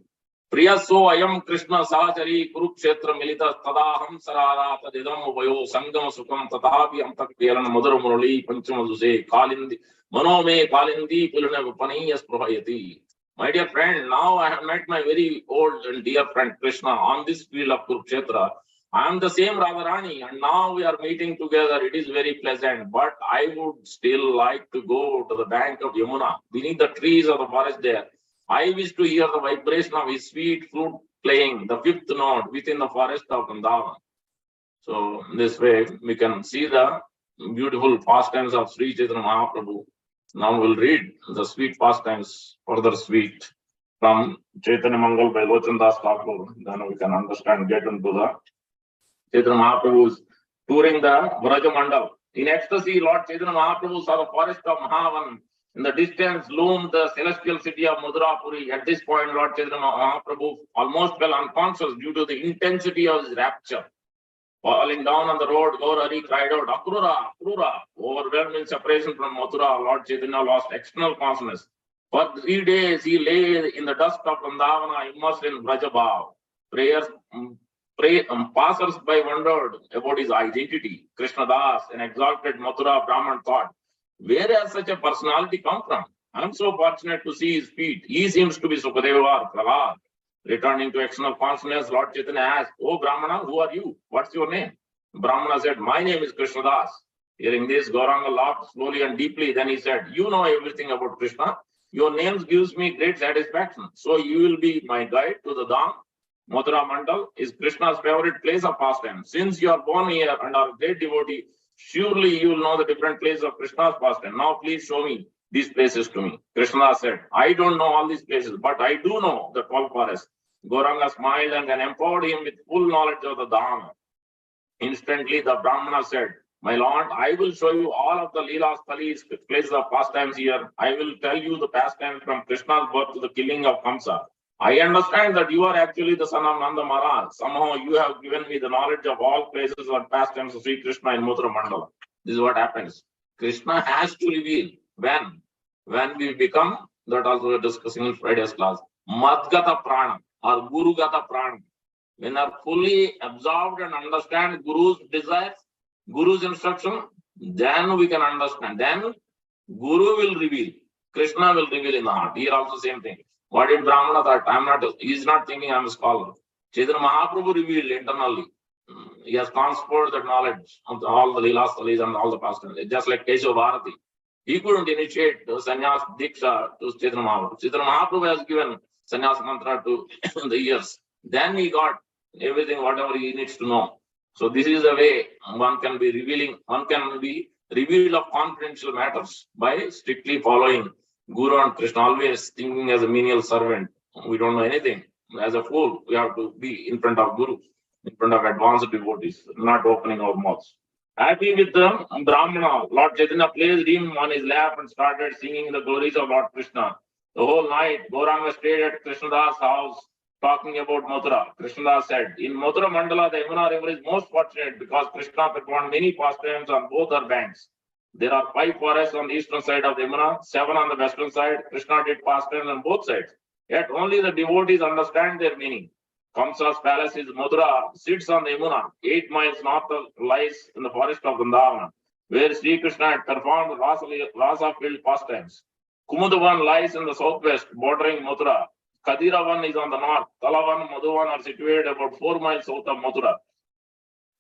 Priya so ayam Krishna sahachari kurukshetra milita tadaham sarara tadidam uvayo sangam sukam tatapi amtak pelan madhura murali panchamaduse kalindi manome kalindi pulana vipaniya sprahayati. My dear friend, now I have met my very old and dear friend Krishna on this field of Kurukshetra. I am the same Radharani, and now we are meeting together. It is very pleasant, but I would still like to go to the bank of Yamuna, beneath the trees of the forest there. I wish to hear the vibration of his sweet flute playing the fifth note within the forest of Vrindavan. So, in this way, we can see the beautiful pastimes of Sri Chaitanya Mahaprabhu. Now we'll read the sweet pastimes, further sweet, from Chaitanya Mangal by Lochandas Thakur. Then we can understand, get into the Chaitanya Mahaprabhu is touring the Vraja Mandal. In ecstasy, Lord Chaitanya Mahaprabhu saw the forest of Mahavan. In the distance loomed the celestial city of Madhurapuri. At this point, Lord Chaitanya Mahaprabhu almost fell unconscious due to the intensity of his rapture. Falling down on the road, Gaurari cried out, Akrura, Akrura. Overwhelmed in separation from Mathura, Lord Chaitanya lost external consciousness. For 3 days, he lay in the dust of Vrindavana, immersed in Vrajabhav. Passers by wondered about his identity. Krishna Das, an exalted Mathura Brahman, thought, where has such a personality come from? I am so fortunate to see his feet. He seems to be Sukadeva or Prahlad. Returning to external consciousness, Lord Chaitanya asked, "Oh Brahmana, who are you? What's your name?" Brahmana said, "My name is Krishnadas." Hearing this, Gauranga laughed slowly and deeply. Then he said, "You know everything about Krishna. Your name gives me great satisfaction. So you will be my guide to the Dham. Mathura Mandal is Krishna's favorite place of pastime. Since you are born here and are a great devotee, surely you will know the different places of Krishna's pastime. Now please show me these places to me." Krishna said, "I don't know all these places, but I do know the 12 forests." Gauranga smiled and then empowered him with full knowledge of the Dham. Instantly, the Brahmana said, "My lord, I will show you all of the Lila Stalis, places of pastimes here. I will tell you the pastimes from Krishna's birth to the killing of Kamsa. I understand that you are actually the son of Nanda Maharaj. Somehow you have given me the knowledge of all places and pastimes of Sri Krishna in Mathura Mandala." This is what happens. Krishna has to reveal when we become, that also we are discussing in Friday's class, Madgata Prana or Gurugata Prana. When are fully absorbed and understand Guru's desires, Guru's instruction, then we can understand. Then Guru will reveal. Krishna will reveal in the heart. Here also same thing. What did Brahmana thought? He is not thinking I'm a scholar. Chaitanya Mahaprabhu revealed internally. He has transferred that knowledge of all the Lila Stalis and all the pastimes. Just like Keshav Bharati. He couldn't initiate the sannyas diksha to Chaitanya Mahaprabhu. Chaitanya Mahaprabhu has given sannyas mantra to the years. Then he got everything, whatever he needs to know. So this is the way one can be revealing, one can be revealed of confidential matters by strictly following Guru and Krishna, always thinking as a menial servant. We don't know anything. As a fool, we have to be in front of Guru, in front of advanced devotees, not opening our mouths. Happy with the Brahmana, Lord Chaitanya placed him on his lap and started singing the glories of Lord Krishna. The whole night, Gauranga stayed at Krishnadas' house, talking about Mathura. Krishnadas said, "In Mathura Mandala, the Yamuna river is most fortunate because Krishna performed many pastimes on both her banks. There are 5 forests on the eastern side of the Yamuna, 7 on the western side. Krishna did pastimes on both sides. Yet only the devotees understand their meaning. Kamsa's palace is Mathura, sits on the Yamuna, 8 miles north lies in the forest of Vrindavan, where Sri Krishna had performed rasa-filled pastimes. Kumudavan lies in the southwest, bordering Mathura. Kadiravan is on the north. Talavan, Madhuvan are situated about 4 miles south of Mathura.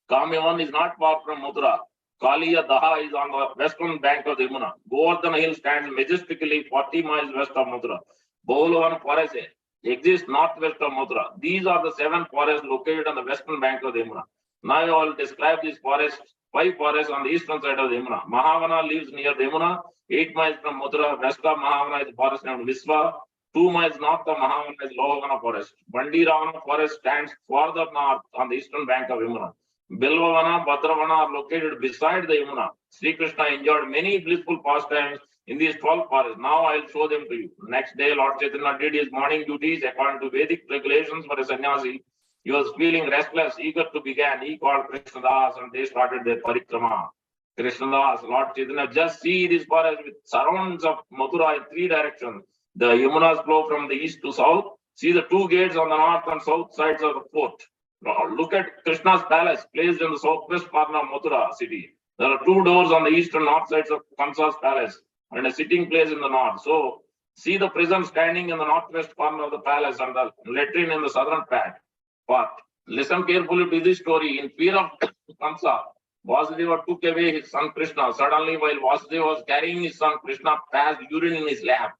Kamyavan is not far from Mathura. Kaliya Daha is on the western bank of the Yamuna. Govardhana Hill stands majestically 40 miles west of Mathura. Bahulavan forest exists northwest of Mathura. These are the 7 forests located on the western bank of the Yamuna. Now I will describe these forests, 5 forests on the eastern side of the Yamuna. Mahavana lives near the Yamuna, 8 miles from Mathura. West of Mahavana is the forest named Visva. 2 miles north of Mahavana is Lohavana forest. Bandiravana forest stands further north on the eastern bank of Yamuna. Bilvavana, Bhadravana are located beside the Yamuna. Sri Krishna enjoyed many blissful pastimes in these 12 forests. Now I will show them to you. Next day, Lord Chaitanya did his morning duties according to Vedic regulations for a sannyasi. He was feeling restless, eager to begin. He called Krishnadas and they started their parikrama. Krishnadas, Lord Chaitanya, just see this forest with surrounds of Mathura in 3 directions. The Yamunas flow from the east to south. See the 2 gates on the north and south sides of the fort. Look at Krishna's palace placed in the southwest corner of Mathura city. There are 2 doors on the east and north sides of Kamsa's palace and a sitting place in the north. So see the prison standing in the northwest corner of the palace and the latrine in the southern part. Listen carefully to this story. In fear of Kamsa, Vasudeva took away his son Krishna. Suddenly, while Vasudeva was carrying his son, Krishna passed urine in his lap.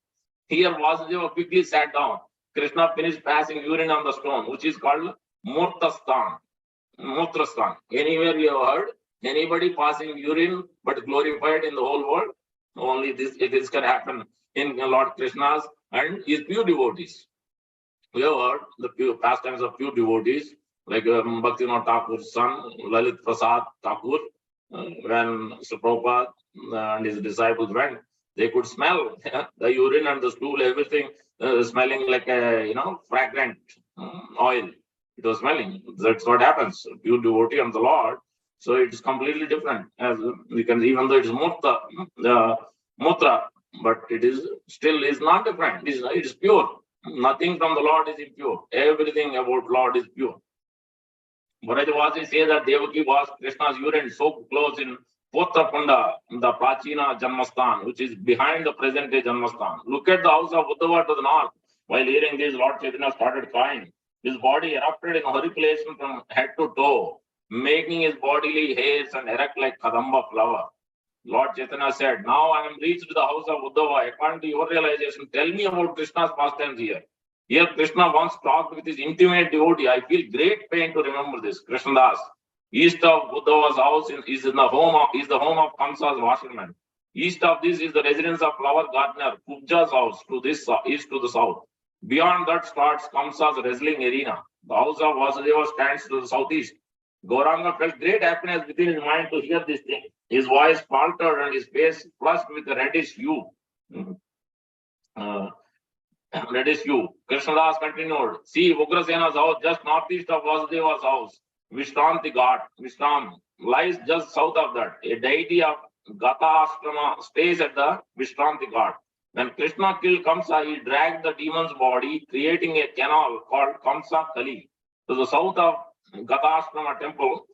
Here, Vasudeva quickly sat down. Krishna finished passing urine on the stone, which is called Murtastan. Anywhere you have heard anybody passing urine but glorified in the whole world? Only this can happen in Lord Krishna's and his pure devotees. We have heard the pure pastimes of pure devotees, like Bhaktivinoda Thakur's son, Lalit Prasad Thakur, when Prabhupada and his disciples went, they could smell the urine and the stool, everything smelling like a fragrant oil. It was smelling. That's what happens. Pure devotee of the Lord. So it's completely different. As we can, even though it's Mutra, but it is still is not different. It is pure. Nothing from the Lord is impure. Everything about Lord is pure. Bharajavasi say that Devaki was Krishna's urine so close in Potrapanda, the Prachina Janmastan, which is behind the present day Janmastan. Look at the house of Uddhava to the north. While hearing this, Lord Chaitanya started crying. His body erupted in horripilation from head to toe, making his bodily hairs and erect like kadamba flower. Lord Chaitanya said, now I am reached the house of Uddhava. According to your realization, tell me about Krishna's pastimes here. Here Krishna once talked with his intimate devotee. I feel great pain to remember this. Krishnadas, east of Uddhava's house is the home of Kamsa's washerman. East of this is the residence of flower gardener, Kubja's house to this east to the south. Beyond that starts Kamsa's wrestling arena. The house of Vasudeva stands to the southeast. Gauranga felt great happiness within his mind to hear this thing. His voice faltered and his face flushed with a reddish hue. Reddish hue. Krishnadas continued, see Ugrasena's house just northeast of Vasudeva's house. Vishranti Ghat, Vishram, lies just south of that. A deity of Gata Ashrama stays at the Vishranti Ghat. When Krishna killed Kamsa, he dragged the demon's body, creating a canal called Kamsa Kali. To the south of Gatashrama temple,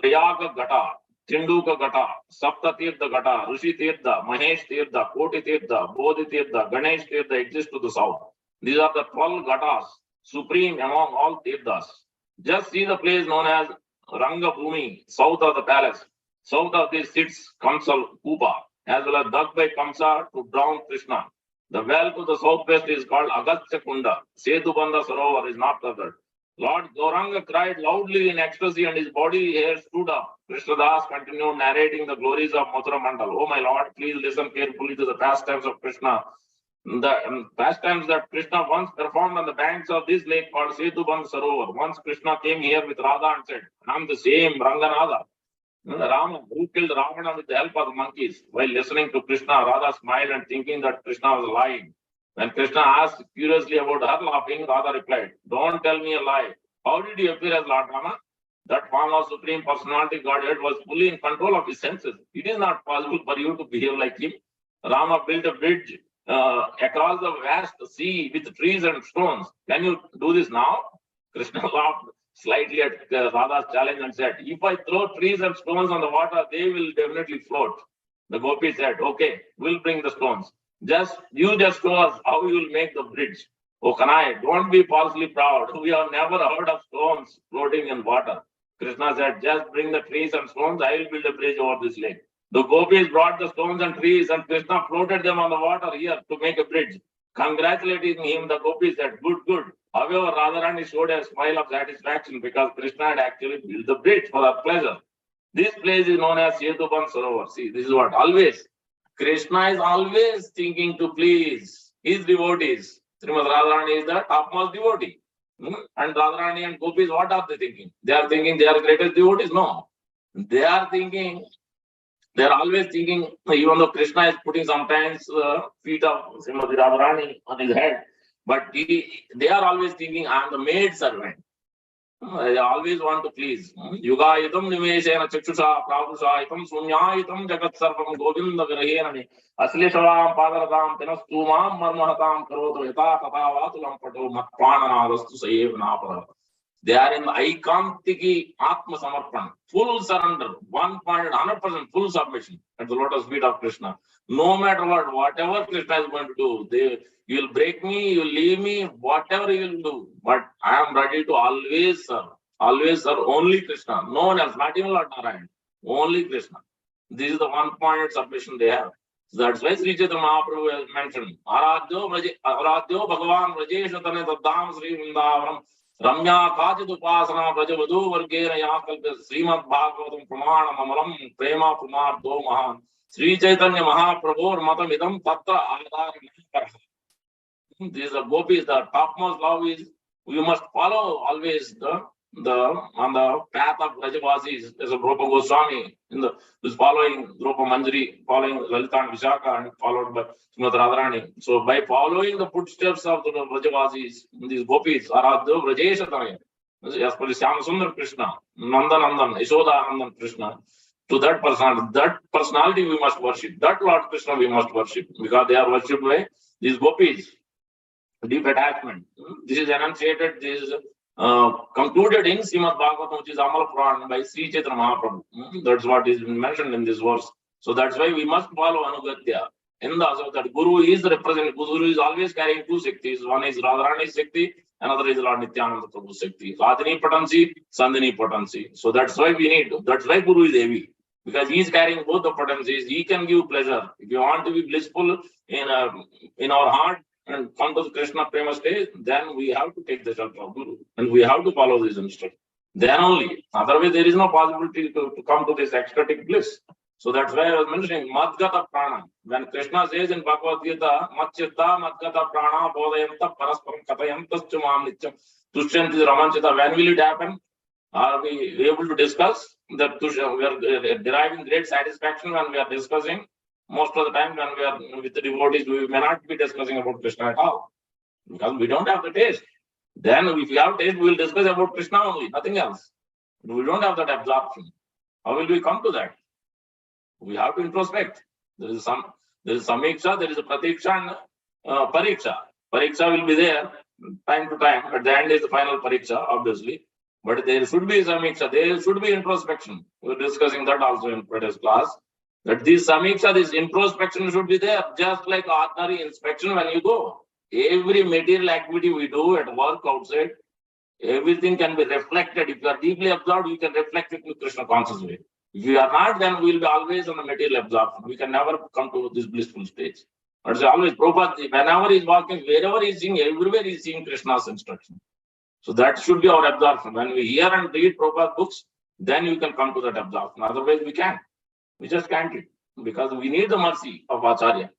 Triyaga Gata, Tinduka Gata, Sapta Tirtha Gata, Rishi Tirtha, Mahesh Tirtha, Koti Tirtha, Bodhi Tirtha, Ganesh Tirtha exist to the south. These are the 12 Gatas, supreme among all Tirthas. Just see the place known as Ranga Bhumi, south of the palace. South of this sits Kamsa Kupa, as well as dug by Kamsa to drown Krishna. The well to the southwest is called Agastya Kunda. Setubandha Sarovar is not covered. Lord Gauranga cried loudly in ecstasy and his body hair stood up. Krishnadas continued narrating the glories of Mathura Mandal. Oh my Lord, please listen carefully to the pastimes of Krishna. The pastimes that Krishna once performed on the banks of this lake called Setubandha Sarovar. Once Krishna came here with Radha and said, I am the same Ranganada. Rama, who killed Ravana with the help of the monkeys. While listening to Krishna, Radha smiled and thinking that Krishna was lying. When Krishna asked curiously about her laughing, Radha replied, don't tell me a lie. How did you appear as Lord Rama? That form of Supreme Personality Godhead was fully in control of his senses. It is not possible for you to behave like him. Rama built a bridge across the vast sea with trees and stones. Can you do this now? Krishna laughed slightly at Radha's challenge and said, if I throw trees and stones on the water, they will definitely float. The gopi said, okay, we'll bring the stones. You just show us how you will make the bridge. Oh, Kanai, don't be falsely proud. We have never heard of stones floating in water. Krishna said, just bring the trees and stones. I will build a bridge over this lake. The gopis brought the stones and trees and Krishna floated them on the water here to make a bridge. Congratulating him, the gopis said, good, good. However, Radharani showed a smile of satisfaction because Krishna had actually built the bridge for her pleasure. This place is known as Setubandha Sarovar. See, this is what always. Krishna is always thinking to please his devotees. Srimad Radharani is the topmost devotee. And Radharani and gopis, what are they thinking? They are thinking they are greatest devotees? No. They are always thinking, even though Krishna is putting sometimes feet of Srimad Radharani on his head, but they are always thinking, I am the maid servant. They always want to please. Yugayitam nimeshena chakshusha prabhushayitam sunyayitam jagat sarvam govinda virhenani aslishavaam padaradam tenastumam marmahatam karoto yata katavatulam pato matpananadastu sayev napara. They are in the Aikantiki Atma Samarpan, full surrender, 100% full submission at the lotus feet of Krishna. No matter what, whatever Krishna is going to do, you will break me, you will leave me, whatever you will do. But I am ready to always serve only Krishna. No one else, not even Lord Narayan, only Krishna. This is the 1-pointed submission they have. So that's why Sri Chaitanya Mahaprabhu has mentioned, Aradhyo Bhagavan Rajesha Tane Taddam Sri Vrindavanam Ramya Kajit Upasana Brajavadu Vargena Yakalpa Srimad Bhagavatam Pramana Mamalam Prema Kumar Do Mahan Sri Chaitanya Mahaprabhu Matamidam Tatra Adar Mahapara. These are gopis, the topmost love is we must follow always on the path of Rajavasis. There's a Rupa Goswami who's following Rupa Manjari, following Lalita and Vishaka, and followed by Srimad Radharani. So by following the footsteps of the Rajavasis, these gopis are the Rajesha Tanaya. As per Syama Sundar Krishna, Nandanandan, Yashoda Anandan Krishna. To that personality we must worship. That Lord Krishna we must worship because they are worshipped by these gopis. Deep attachment. This is enunciated, this is concluded in Srimad Bhagavatam, which is Amal Puran by Sri Chaitanya Mahaprabhu. That's what is mentioned in this verse. So that's why we must follow Anugatya. In the that Guru is represented. Guru is always carrying two Shaktis. One is Radharani Shakti, Another is Lord Nityananda Prabhu Shakti. Radhini potency, Sandhini potency. So that's why that's why Guru is heavy. Because he is carrying both the potencies. He can give pleasure. If you want to be blissful in our heart and come to the Krishna Prema stage, then we have to take the shelter of Guru. And we have to follow this instruction. Then only. Otherwise, there is no possibility to come to this ecstatic bliss. So that's why I was mentioning Madgata Prana. When Krishna says in Bhagavad Gita, Matchitta Madgata Prana Bodhayanta Parasparam Katayantas Chumam Nityam Tushyanti Ramanchita. When will it happen? Are we able to discuss that we are deriving great satisfaction when we are discussing? Most of the time when we are with the devotees, we may not be discussing about Krishna at all. Because we don't have the taste. Then if we have taste, we will discuss about Krishna only, nothing else. We don't have that absorption. How will we come to that? We have to introspect. There is samiksha, there is a pratiksha and pariksha. Pariksha will be there time to time. At the end is the final pariksha, obviously. But there should be samiksha. There should be introspection. We are discussing that also in previous class. That this samiksha, this introspection should be there. Just like ordinary inspection when you go. Every material activity we do at work, outside, everything can be reflected. If you are deeply absorbed, you can reflect it in Krishna conscious way. If you are not, then we will be always on the material absorption. We can never come to this blissful stage. But always, Prabhupada, whenever he is walking, wherever he is seeing, everywhere he is seeing Krishna's instruction. So that should be our absorption. When we hear and read Prabhupada books, then you can come to that absorption. Otherwise, we can't. We just can't. Because we need the mercy of Acharya.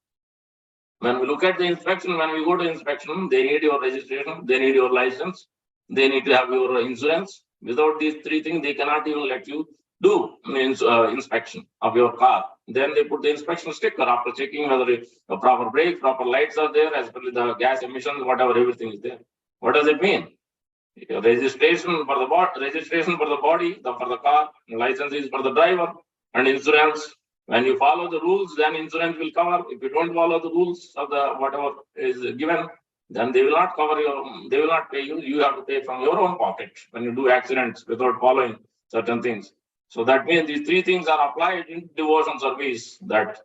When we look at the inspection, when we go to inspection, they need your registration, they need your license, they need to have your insurance. Without these three things, they cannot even let you do inspection of your car. Then they put the inspection sticker after checking whether a proper brake, proper lights are there, as well as the gas emissions, whatever, everything is there. What does it mean? Registration for the body, for the car, license is for the driver, and insurance. When you follow the rules, then insurance will cover. If you don't follow the rules of the whatever is given, then they will not cover they will not pay you. You have to pay from your own pocket when you do accidents without following certain things. So that means these three things are applied in devotion service, that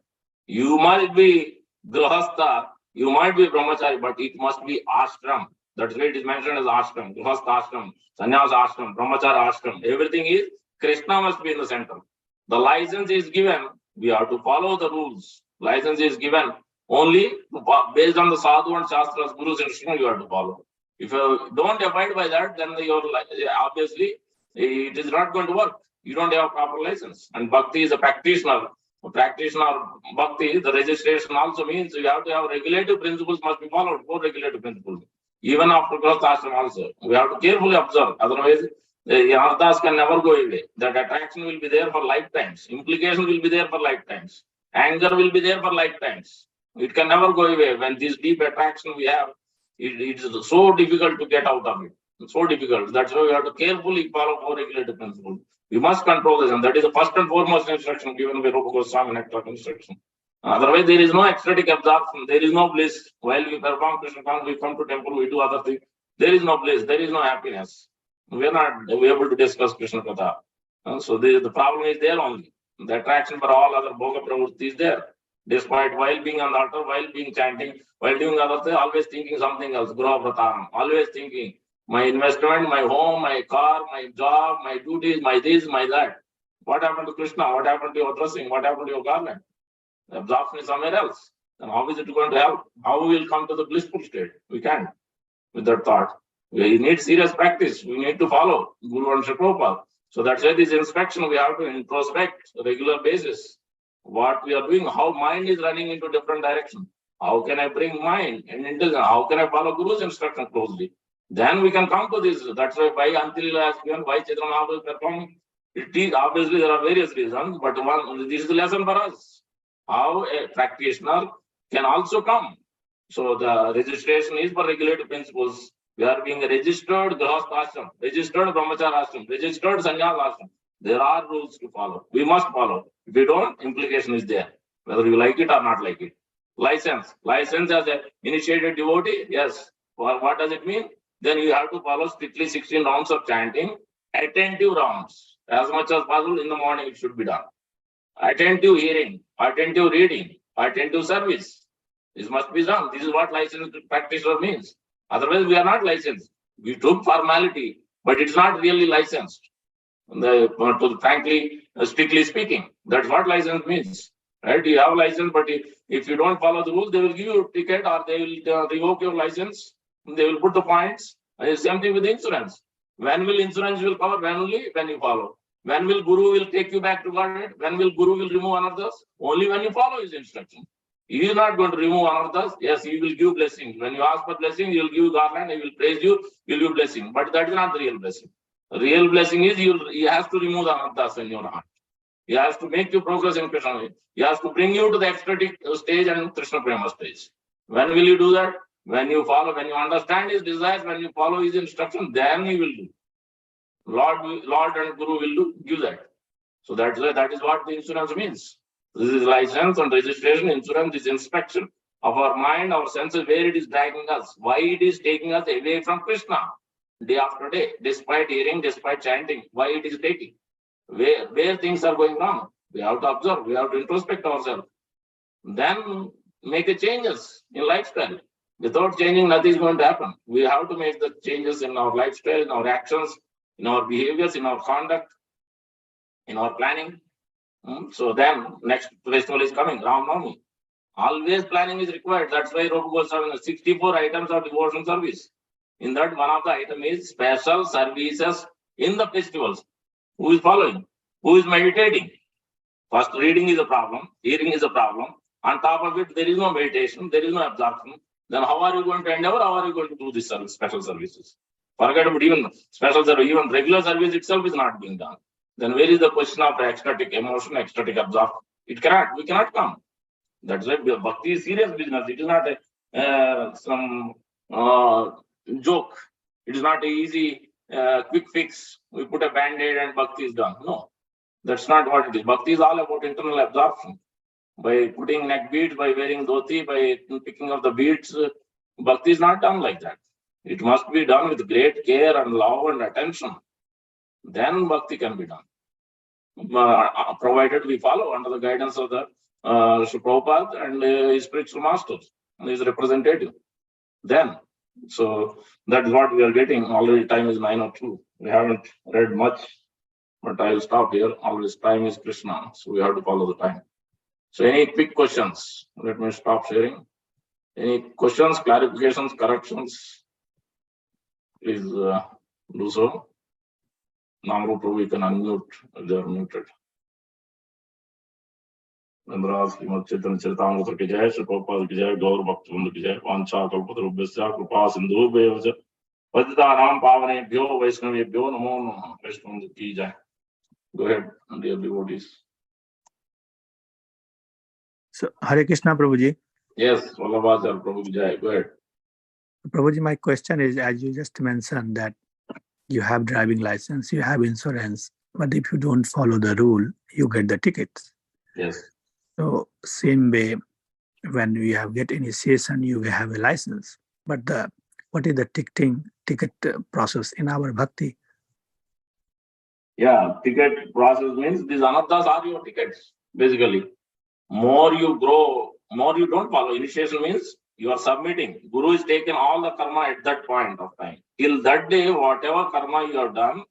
you might be grihastha, you might be brahmachari, but it must be ashram. That's why it is mentioned as ashram, grihastha ashram, sannyas ashram, brahmachari ashram. Everything is, Krishna must be in the center. The license is given, we have to follow the rules. License is given only based on the sadhu and shastra's guru's instruction you have to follow. If you don't abide by that, then obviously it is not going to work. You don't have a proper license. And bhakti is a practitioner. A practitioner bhakti, the registration also means you have to have regulative principles must be followed, 4 regulative principles. Even after grihastha ashram also. We have to carefully observe. Otherwise, the arthas can never go away. That attraction will be there for lifetimes. Implication will be there for lifetimes. Anger will be there for lifetimes. It can never go away. When this deep attraction we have, it is so difficult to get out of it. It's so difficult. That's why we have to carefully follow 4 regulative principles. We must control this, and that is the first and foremost instruction given by Rupa Goswami in Ecstatic instruction. Otherwise, there is no ecstatic absorption. There is no bliss. While we perform Krishna consciousness, we come to temple, we do other things. There is no bliss. There is no happiness. We are not able to discuss Krishna Katha. So the problem is there only. The attraction for all other bhoga pravritti is there. Despite while being on the altar, while being chanting, while doing other things, always thinking something else. Graha pratam. Always thinking my investment, my home, my car, my job, my duties, my this, my that. What happened to Krishna? What happened to your dressing? What happened to your garment? The absorption is somewhere else. Then how is it going to help? How we will come to the blissful state? We can't with that thought. We need serious practice. We need to follow Guru and Sri Prabhupada. So that's why this inspection we have to introspect regular basis. What we are doing, how mind is running into different direction. How can I bring mind and intelligence? How can I follow Guru's instruction closely? Then we can come to this. That's why Antya Lila has given, why Chaitanya Mahaprabhu is performing. It is obviously there are various reasons, but this is the lesson for us. How a practitioner can also come. So the registration is for regulative principles. We are being registered grihastha ashram, registered brahmachari ashram, registered sannyas ashram. There are rules to follow. We must follow. If we don't, implication is there, whether you like it or not like it. License as an initiated devotee, yes. What does it mean? Then you have to follow strictly 16 rounds of chanting, attentive rounds. As much as possible in the morning it should be done. Attentive hearing, attentive reading, attentive service. This must be done. This is what licensed practitioner means. Otherwise, we are not licensed. We took formality, but it's not really licensed. Frankly, strictly speaking, that's what license means, right? You have license, but if you don't follow the rules, they will give you a ticket or they will revoke your license. They will put the points. Same thing with insurance. When will insurance will cover? When only when you follow. When will Guru will take you back to God? When will Guru will remove anarthas? Only when you follow his instruction. He is not going to remove anarthas. Yes, he will give blessing. When you ask for blessing, he will give garland. He will praise you. He will give blessing. But that is not the real blessing. Real blessing is he has to remove the anarthas in your heart. He has to make you progress in Krishna. He has to bring you to the ecstatic stage and Krishna Prema stage. When will you do that? When you follow, when you understand his desires, when you follow his instruction, then he will do. Lord and Guru will give that. So that is what the insurance means. This is license and registration. Insurance is inspection of our mind, our senses, where it is dragging us, why it is taking us away from Krishna day after day, despite hearing, despite chanting, why it is taking, where things are going wrong. We have to observe, we have to introspect ourselves. Then make the changes in lifestyle. Without changing, nothing is going to happen. We have to make the changes in our lifestyle, in our actions, in our behaviors, in our conduct, in our planning. So then next festival is coming, Ram Navami. Always planning is required. That's why Rupa Goswami 64 items of devotion service. In that, one of the item is special services in the festivals. Who is following? Who is meditating? First, reading is a problem, hearing is a problem. On top of it, there is no meditation, there is no absorption. Then how are you going to endeavor? How are you going to do this special services? Forget about even special service, even regular service itself is not being done. Then where is the question of ecstatic emotion, ecstatic absorption? We cannot come. That's why bhakti is serious business. It is not some joke. It is not an easy, quick fix. We put a band-aid and bhakti is done. No, that's not what it is. Bhakti is all about internal absorption. By putting neck beads, by wearing dhoti, by picking up the beads, bhakti is not done like that. It must be done with great care and love and attention. Then bhakti can be done. Provided we follow under the guidance of the Prabhupada and his spiritual masters and his representative. Then, so that's what we are getting. Already time is 9:02. We haven't read much, but I will stop here. Always time is Krishna, so we have to follow the time. So any quick questions? Let me stop sharing. Any questions, clarifications, corrections? Please do so. Namru Prabhu, you can unmute if they are muted. Nandras Kimad Chaitanya Charitamrita ki jai, Shri Prabhupada ki jai, Gaur Bhakta Vrinda ki jai, Vancha Kalpatarubhyasya Kripa Sindhu Bhayavacha, Patitanam Pavanebhyo Vaishnavebhyo Namo Namaha, Vaishnava ki jai. Go ahead, dear devotees. So, Hare Krishna, Prabhuji. Yes, Vallabhacharya Prabhu ki jai. Go ahead. Prabhuji, my question is, as you just mentioned that you have driving license, you have insurance, but if you don't follow the rule, you get the tickets. Yes. So same way, when we have get initiation, you have a license. But what is the ticket process in our bhakti? Yeah, ticket process means these anarthas are your tickets, basically. More you grow, more you don't follow. Initiation means you are submitting. Guru is taken all the karma at that point of time. Till that day, whatever karma you have done,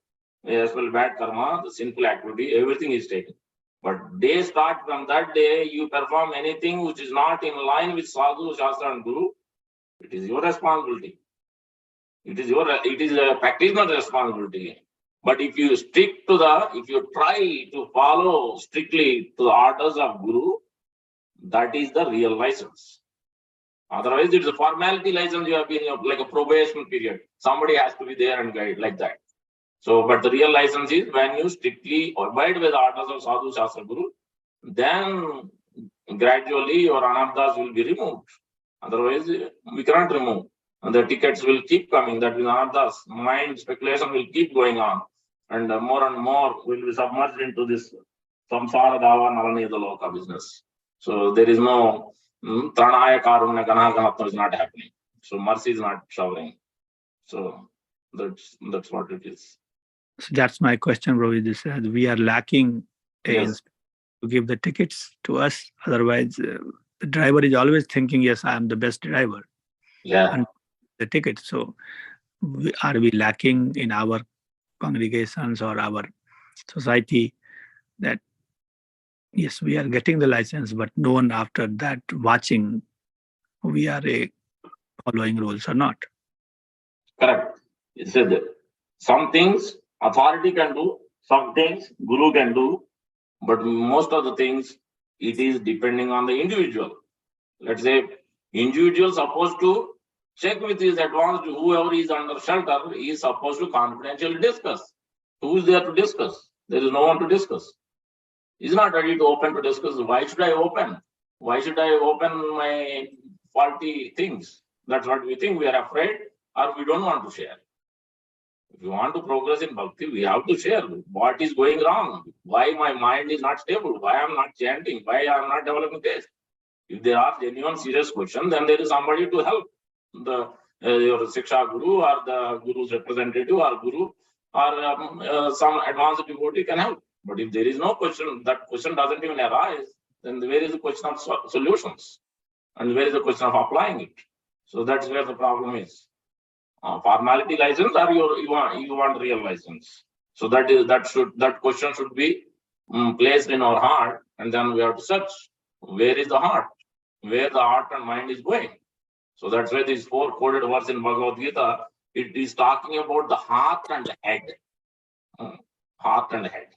as well bad karma, the sinful activity, everything is taken. But they start from that day, you perform anything which is not in line with Sadhu, Shastra and Guru, it is your responsibility. It is a practitioner responsibility. But if you if you try to follow strictly to the orders of Guru, that is the real license. Otherwise, it's a formality license. You have been like a probation period. Somebody has to be there and guide like that. So, but the real license is when you strictly abide with the orders of Sadhu, Shastra, Guru, then gradually your anarthas will be removed. Otherwise, we cannot remove. And the tickets will keep coming. That is anarthas. Mind speculation will keep going on. And more will be submerged into this samsara dava naranida loka business. So there is no Tranaya Karunya Ganaganatma is not happening. So mercy is not showering. So that's what it is. So that's my question, Bro. We are lacking Yes. to give the tickets to us. Otherwise, the driver is always thinking, yes, I am the best driver. Yeah. And the ticket. So are we lacking in our congregations or our society that yes, we are getting the license, but no one after that watching we are following rules or not. Correct. It said some things authority can do, some things guru can do, but most of the things it is depending on the individual. Let's say individual supposed to check with his advanced, whoever is under shelter is supposed to confidentially discuss. Who is there to discuss? There is no one to discuss. He's not ready to open to discuss. Why should I open? Why should I open my faulty things? That's what we think. We are afraid or we don't want to share. If you want to progress in bhakti, we have to share what is going wrong, why my mind is not stable, why I'm not chanting, why I'm not developing this. If there are genuine serious questions, then there is somebody to help. Your Siksha Guru or the Guru's representative or Guru or some advanced devotee can help. But if there is no question, that question doesn't even arise, then where is the question of solutions? And where is the question of applying it? So that's where the problem is. Formality license or you want real license? So that question should be placed in our heart, and then we have to search where is the heart, where the heart and mind is going. So that's why these 4 coded words in Bhagavad Gita, it is talking about the heart and the head. Heart and head.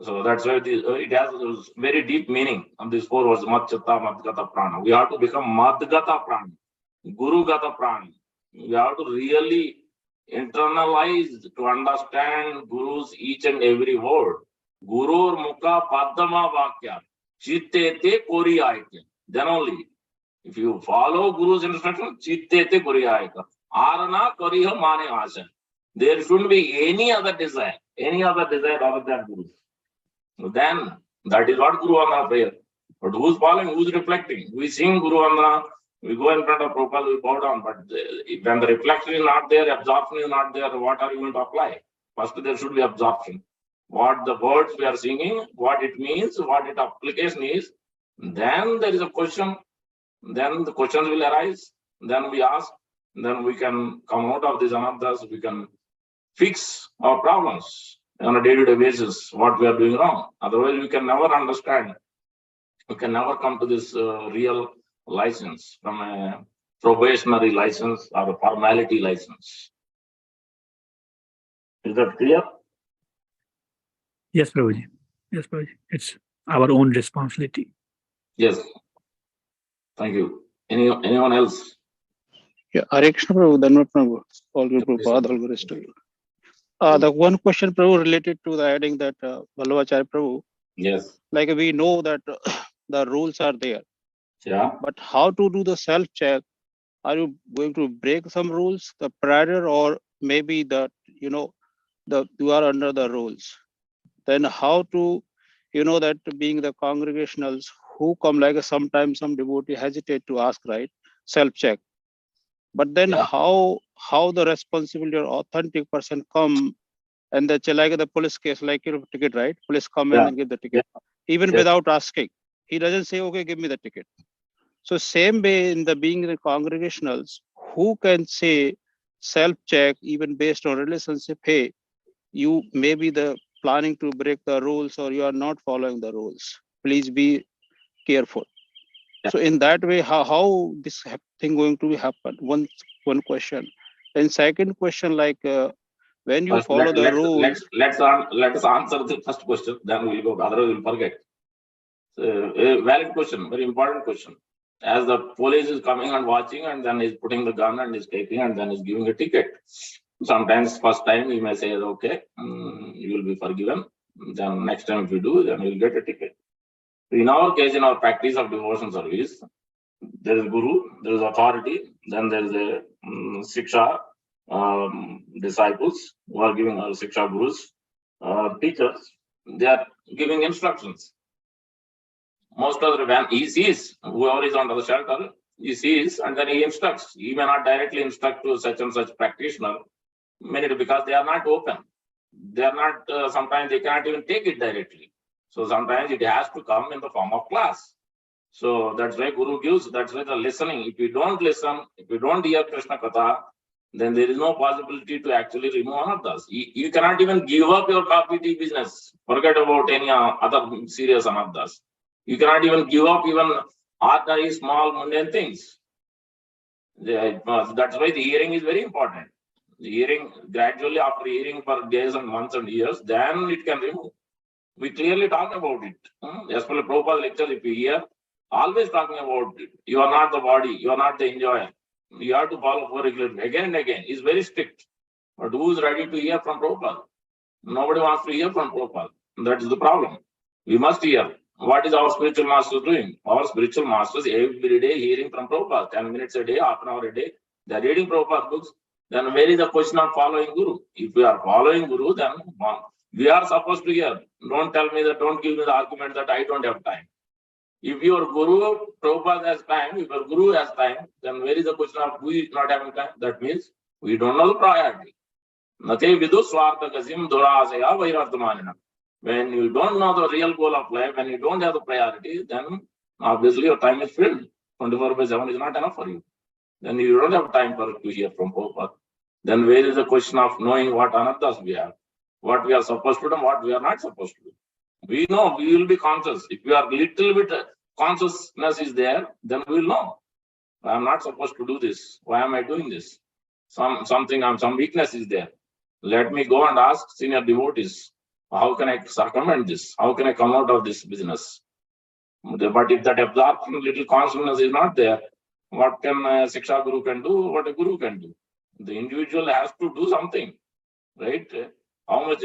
So that's why it has a very deep meaning of these 4 words, Madchitta, Madgata Prana. We have to become Madgata Prana, Guru Gata Prana. We have to really internalize to understand Guru's each and every word. Gurur Mukha Padma Vakya, Chittete Koriyayate. Then only, if you follow Guru's instruction, Chittete Koriyayate. Arana Kariha Mane Asa. There shouldn't be any other desire other than Guru. Then that is what Guru Vandana prayer. But who's following, who's reflecting? We sing Guru Vandana, we go in front of Prabhupada, we bow down. But when the reflection is not there, absorption is not there, what are you going to apply? First, there should be absorption. What the words we are singing, what it means, what its application is. Then there is a question. Then the questions will arise. Then we ask. Then we can come out of these anandas. We can fix our problems on a day-to-day basis, what we are doing wrong. Otherwise, we can never understand. We can never come to this real license from a probationary license or a formality license. Is that clear? Yes, Prabhuji. Yes, Prabhuji. It's our own responsibility. Yes. Thank you. Anyone else? Yeah, Hare Krishna Prabhu, Dhanvat Prabhu, all good Prabhupada, all good rest of you. The one question, Prabhu, related to the adding that Vallabhacharya Prabhu. Yes. Like we know that the rules are there. Yeah. But how to do the self-check? Are you going to break some rules, the prior, or maybe that you are under the rules? Then how to, that being the congregationals who come, like sometimes some devotee hesitate to ask, right? Self-check. But then how the responsibility or authentic person come and like the police case, like ticket, right? Police come in and give the ticket, even without asking. He doesn't say, okay, give me the ticket. So same way in the being the congregationals, who can say self-check even based on relationship, hey, you may be the planning to break the rules or you are not following the rules. Please be careful. So in that way, how this thing going to happen? One question. And second question, like when you follow the rules. Let's answer the first question, then we'll go. Otherwise, we'll forget. A valid question, very important question. As the police is coming and watching, and then he's putting the gun and he's taking, and then he's giving a ticket. Sometimes first time he may say, okay, you will be forgiven. Then next time if you do, then you'll get a ticket. In our case, in our practice of devotion service, there is Guru, there is authority, then there is a Siksha disciples who are giving Siksha Gurus, teachers, they are giving instructions. Most of the when he sees whoever is under the shelter, he sees and then he instructs. He may not directly instruct to such and such practitioner, many because they are not open. They are not, sometimes they cannot even take it directly. So sometimes it has to come in the form of class. So that's why Guru gives, that's why the listening. If you don't listen, if you don't hear Krishna Katha, then there is no possibility to actually remove anarthas. You cannot even give up your coffee tea business. Forget about any other serious anarthas. You cannot even give up even ordinary small mundane things. That's why the hearing is very important. The hearing, gradually after hearing for days and months and years, then it can remove. We clearly talk about it. As per the Prabhupada lecture, if you hear, always talking about it. You are not the body, you are not the enjoyer. You have to follow for regularly again and again. It's very strict. But who is ready to hear from Prabhupada? Nobody wants to hear from Prabhupada. That is the problem. We must hear. What is our spiritual master doing? Our spiritual masters every day hearing from Prabhupada, 10 minutes a day, half an hour a day. They are reading Prabhupada books. Then where is the question of following Guru? If we are following Guru, then we are supposed to hear. Don't tell me that, don't give me the argument that I don't have time. If your Guru, Prabhupada has time, if your Guru has time, then where is the question of we not having time? That means we don't know the priority. Nate vidu swartha gazim durasaya vairardhamanina. When you don't know the real goal of life, when you don't have the priority, then obviously your time is filled. 24/7 is not enough for you. Then you don't have time to hear from Prabhupada. Then where is the question of knowing what anarthas we have, what we are supposed to do and what we are not supposed to do? We know, we will be conscious. If we are little bit consciousness is there, then we will know. I am not supposed to do this. Why am I doing this? Some weakness is there. Let me go and ask senior devotees. How can I circumvent this? How can I come out of this business? But if that absorption, little consciousness is not there, what can a Siksha Guru can do? What a Guru can do? The individual has to do something, right? How much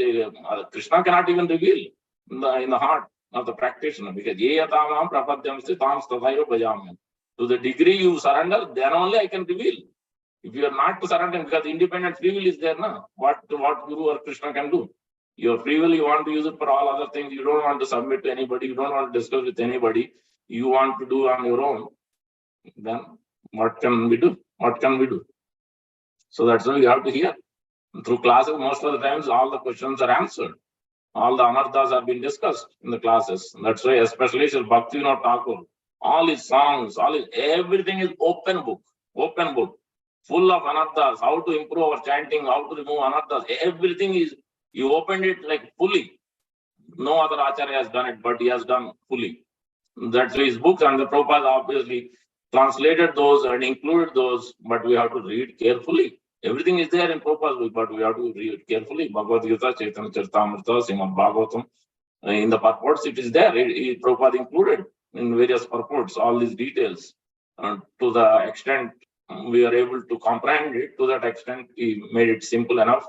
Krishna cannot even reveal in the heart of the practitioner, because to the degree you surrender, then only I can reveal. If you are not to surrender, because independent free will is there now, what Guru or Krishna can do? Your free will, you want to use it for all other things. You don't want to submit to anybody. You don't want to discuss with anybody. You want to do on your own. Then what can we do? What can we do? So that's why you have to hear. Through classes, most of the times, all the questions are answered. All the anarthas have been discussed in the classes. That's why, especially Bhaktivinoda Thakur, all his songs, everything is open book, full of anarthas. How to improve our chanting, how to remove anarthas. Everything is. You opened it like fully. No other Acharya has done it, but he has done fully. That's why his books, and the Prabhupada obviously translated those and included those, but we have to read carefully. Everything is there in Prabhupada's book, but we have to read it carefully. Bhagavad Gita, Caitanya Charitamrita, Srimad Bhagavatam. In the purports, it is there. Prabhupada included in various purports all these details. To the extent we are able to comprehend it, to that extent he made it simple enough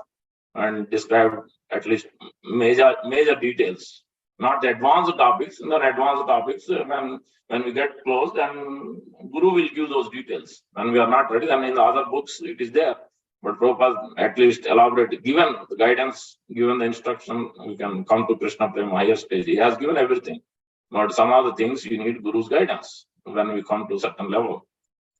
and described at least major details, not the advanced topics. In the advanced topics, when we get close, then Guru will give those details. When we are not ready, then in the other books it is there. But Prabhupada at least elaborated, given the guidance, given the instruction, we can come to Krishna Prema higher stage. He has given everything. But some other things you need Guru's guidance when we come to a certain level.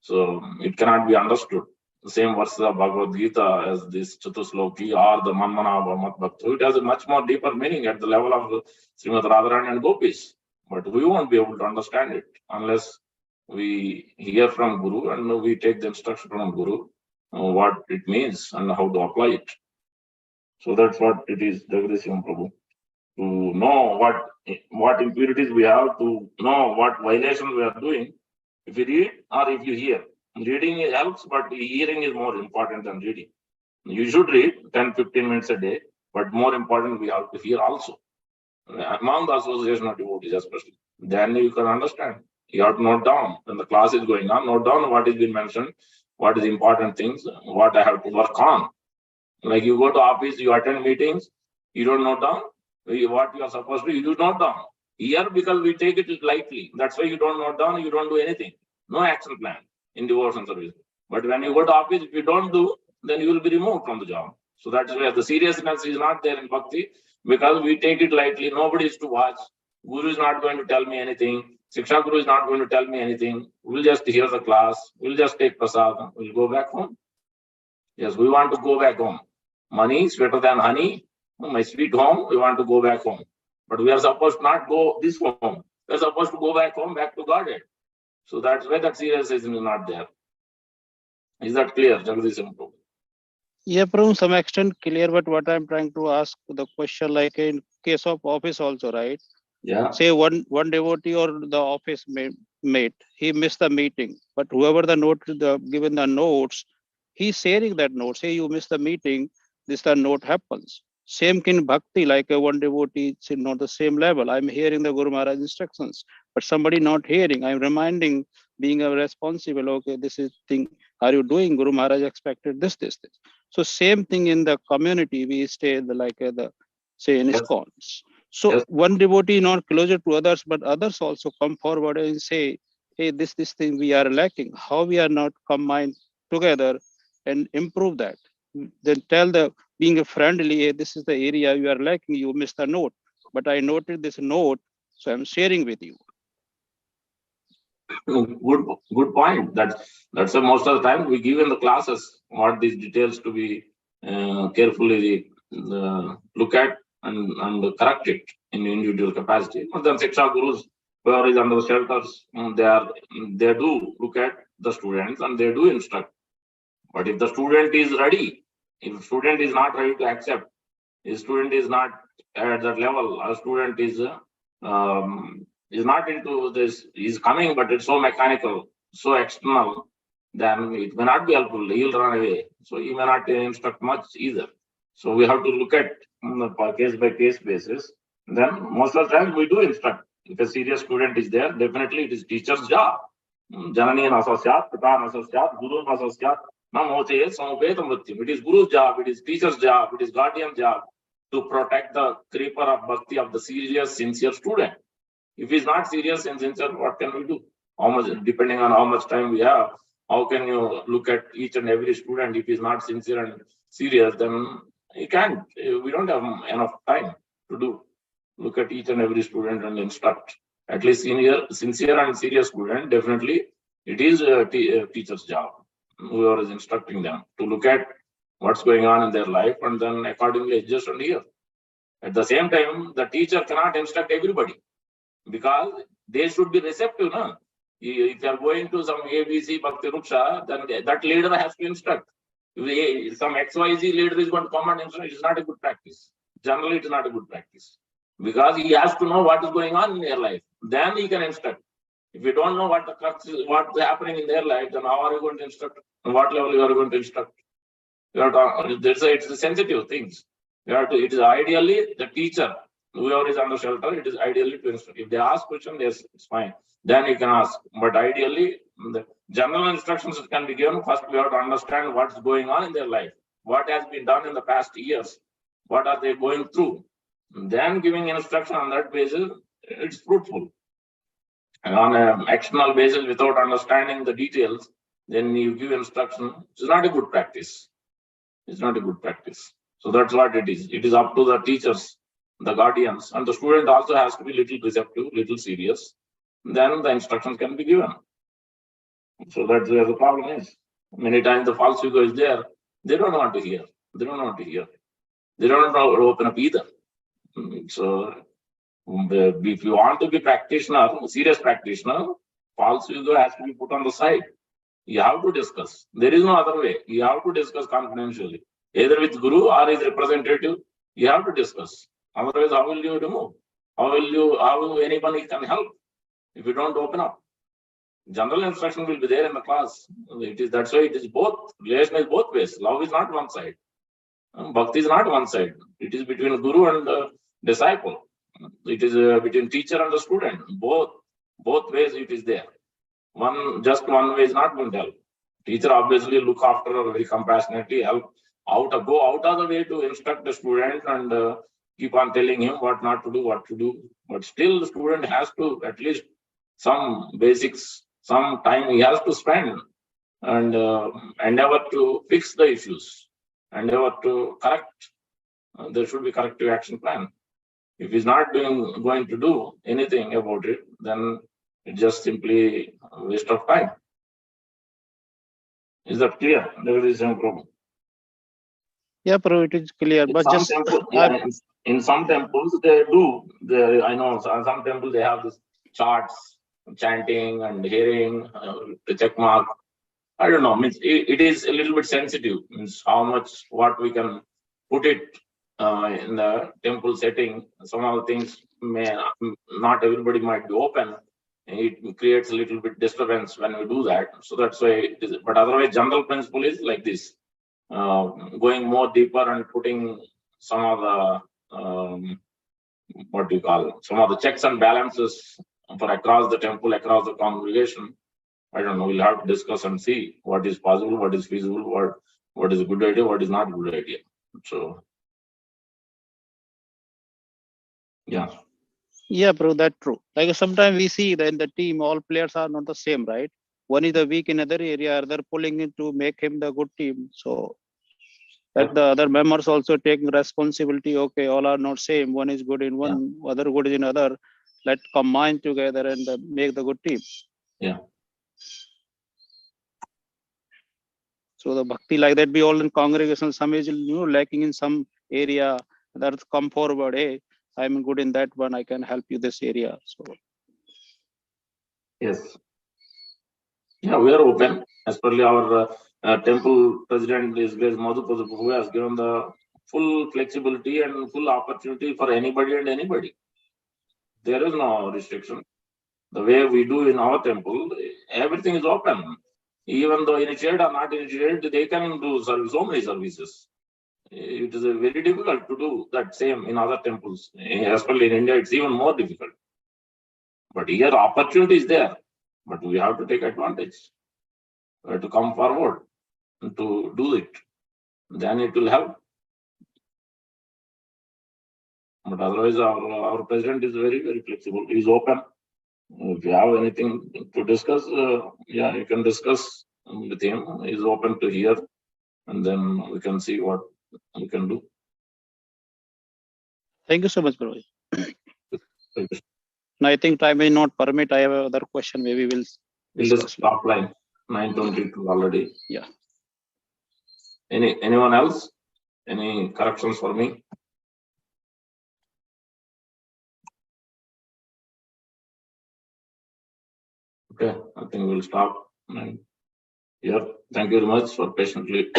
So it cannot be understood. The same verses of Bhagavad Gita as this Chatusloki or the Manmana Bhamat Bhakta. It has a much more deeper meaning at the level of Srimad Radharani and Gopis. But we won't be able to understand it unless we hear from Guru and we take the instruction from Guru, what it means and how to apply it. So that's what it is, Jagadisham Prabhu. To know what impurities we have, to know what violations we are doing, if you read or if you hear. Reading helps, but hearing is more important than reading. You should read 10-15 minutes a day, but more important, we have to hear also. Among the association of devotees, especially. Then you can understand. You have to note down. When the class is going on, note down what is being mentioned, what is important things, what I have to work on. Like you go to office, you attend meetings, you don't note down what you are supposed to, you do note down. Here, because we take it lightly, that's why you don't note down, you don't do anything. No action plan in devotion service. But when you go to office, if you don't do, then you will be removed from the job. So that's why the seriousness is not there in bhakti, because we take it lightly. Nobody is to watch. Guru is not going to tell me anything. Siksha Guru is not going to tell me anything. We'll just hear the class. We'll just take prasad. We'll go back home. Yes, we want to go back home. Money is sweeter than honey. My sweet home, we want to go back home. But we are supposed to not go this home. We are supposed to go back home, back to Godhead. So that's why that seriousness is not there. Is that clear, Jagadisham Prabhu? Yeah, Prabhu, some extent clear, but what I'm trying to ask the question, like in case of office also, right? Yeah. Say one devotee or the office mate, he missed the meeting, but whoever given the notes, he's sharing that note. Say you missed the meeting, this the note happens. Same in bhakti, like a one devotee is not the same level. I'm hearing the Guru Maharaj instructions, but somebody not hearing. I'm reminding, being a responsible. Okay, this is thing. Are you doing? Guru Maharaj expected this. So same thing in the community. We stay the say in Yes. ISKCONs. So Yes. one devotee not closer to others, but others also come forward and say, hey, this thing we are lacking. How we are not combined together and improve that? Then tell the being a friendly, hey, this is the area you are lacking. You missed a note, but I noted this note, so I'm sharing with you. Good point. That's most of the time we give in the classes what these details to be carefully look at and correct it in individual capacity. But then Shiksha Gurus, whoever is under the shelters, they do look at the students and they do instruct. But if the student is ready, if the student is not ready to accept, if student is not at that level, a student is not into this, is coming, but it's so mechanical, so external, then it may not be helpful. He'll run away. So he may not instruct much either. So we have to look at the case by case basis. Then most of the time we do instruct. If a serious student is there, definitely it is teacher's job. Janani nasasya, pita nasasya, guru nasasya, namoche samopetam mrityum. It is Guru's job, it is teacher's job, it is guardian's job to protect the creeper of bhakti of the serious, sincere student. If he's not serious and sincere, what can we do? How much, depending on how much time we have, how can you look at each and every student? If he's not sincere and serious, then you can't. We don't have enough time to look at each and every student and instruct. At least sincere and serious student, definitely it is a teacher's job, whoever is instructing them, to look at what's going on in their life and then accordingly adjust and hear. At the same time, the teacher cannot instruct everybody because they should be receptive. No? If you are going to some ABC Bhakti Ruksha, then that leader has to instruct. If some XYZ leader is going to come and instruct, it's not a good practice. Generally, it's not a good practice because he has to know what is going on in their life. Then he can instruct. If you don't know what's happening in their life, then how are you going to instruct? On what level you are going to instruct? It's a sensitive things. It is ideally the teacher, whoever is under shelter, it is ideally to instruct. If they ask question, yes, it's fine. Then you can ask. But ideally, the general instructions can be given. First, we have to understand what's going on in their life, what has been done in the past years, what are they going through. Then giving instruction on that basis, it's fruitful. And on an external basis, without understanding the details, then you give instruction. It's not a good practice. It's not a good practice. So that's what it is. It is up to the teachers, the guardians, and the student also has to be little receptive, little serious. Then the instructions can be given. So that's where the problem is. Many times the false ego is there. They don't want to hear. They don't want to hear. They don't want to open up either. So if you want to be practitioner, serious practitioner, false ego has to be put on the side. You have to discuss. There is no other way. You have to discuss confidentially, either with Guru or his representative. You have to discuss. Otherwise, how will you remove? How anybody can help if you don't open up? General instruction will be there in the class. That's why it is both. Relation is both ways. Love is not one side. Bhakti is not one side. It is between Guru and the disciple. It is between teacher and the student. Both ways it is there. Just one way is not going to help. Teacher obviously look after her very compassionately, go out of the way to instruct the student and keep on telling him what not to do, what to do. But still the student has to, at least some basics, some time he has to spend and endeavor to fix the issues, endeavor to correct. There should be corrective action plan. If he's not going to do anything about it, then it's just simply a waste of time. Is that clear? There is some problem. Yeah, Prabhu, it is clear. But just in some temples they do. I know some temples they have this charts, chanting and hearing, the check mark. I don't know, means it is a little bit sensitive, means how much, what we can put it in the temple setting. Some of the things may not everybody might be open. It creates a little bit disturbance when we do that. So that's why it is, but otherwise general principle is like this, going more deeper and putting some of the what do you call, some of the checks and balances for across the temple, across the congregation. I don't know, we'll have to discuss and see what is possible, what is feasible, what is a good idea, what is not a good idea. So yeah. Yeah, bro, that's true. Like sometimes we see that in the team, all players are not the same, right? One is the weak in other area, they're pulling it to make him the good team. So that the other members also taking responsibility. Okay, all are not same. One is good in one, other good in other. Let's combine together and make the good team. Yeah. So the bhakti like that be all in congregation. Some is lacking in some area. That come forward. Hey, I'm good in that one. I can help you this area. So Yes. Yeah, we are open. Especially our temple president is Madhupada, who has given the full flexibility and full opportunity for anybody and anybody. There is no restriction. The way we do in our temple, everything is open. Even though initiated or not initiated, they can do so many services. It is very difficult to do that same in other temples. Especially in India, it's even more difficult. But here, opportunity is there. But we have to take advantage. We have to come forward to do it. Then it will help. But otherwise, our president is very, very flexible. He is open. If you have anything to discuss, yeah, you can discuss with him. He is open to hear, and then we can see what we can do. thank you so much, bro. Thank you. Now I think time may not permit. I have another question. Maybe we'll discuss. Top line 9:22 already. Yeah. Anyone else? Any corrections for me? Okay, I think we'll stop here. Thank you very much for patiently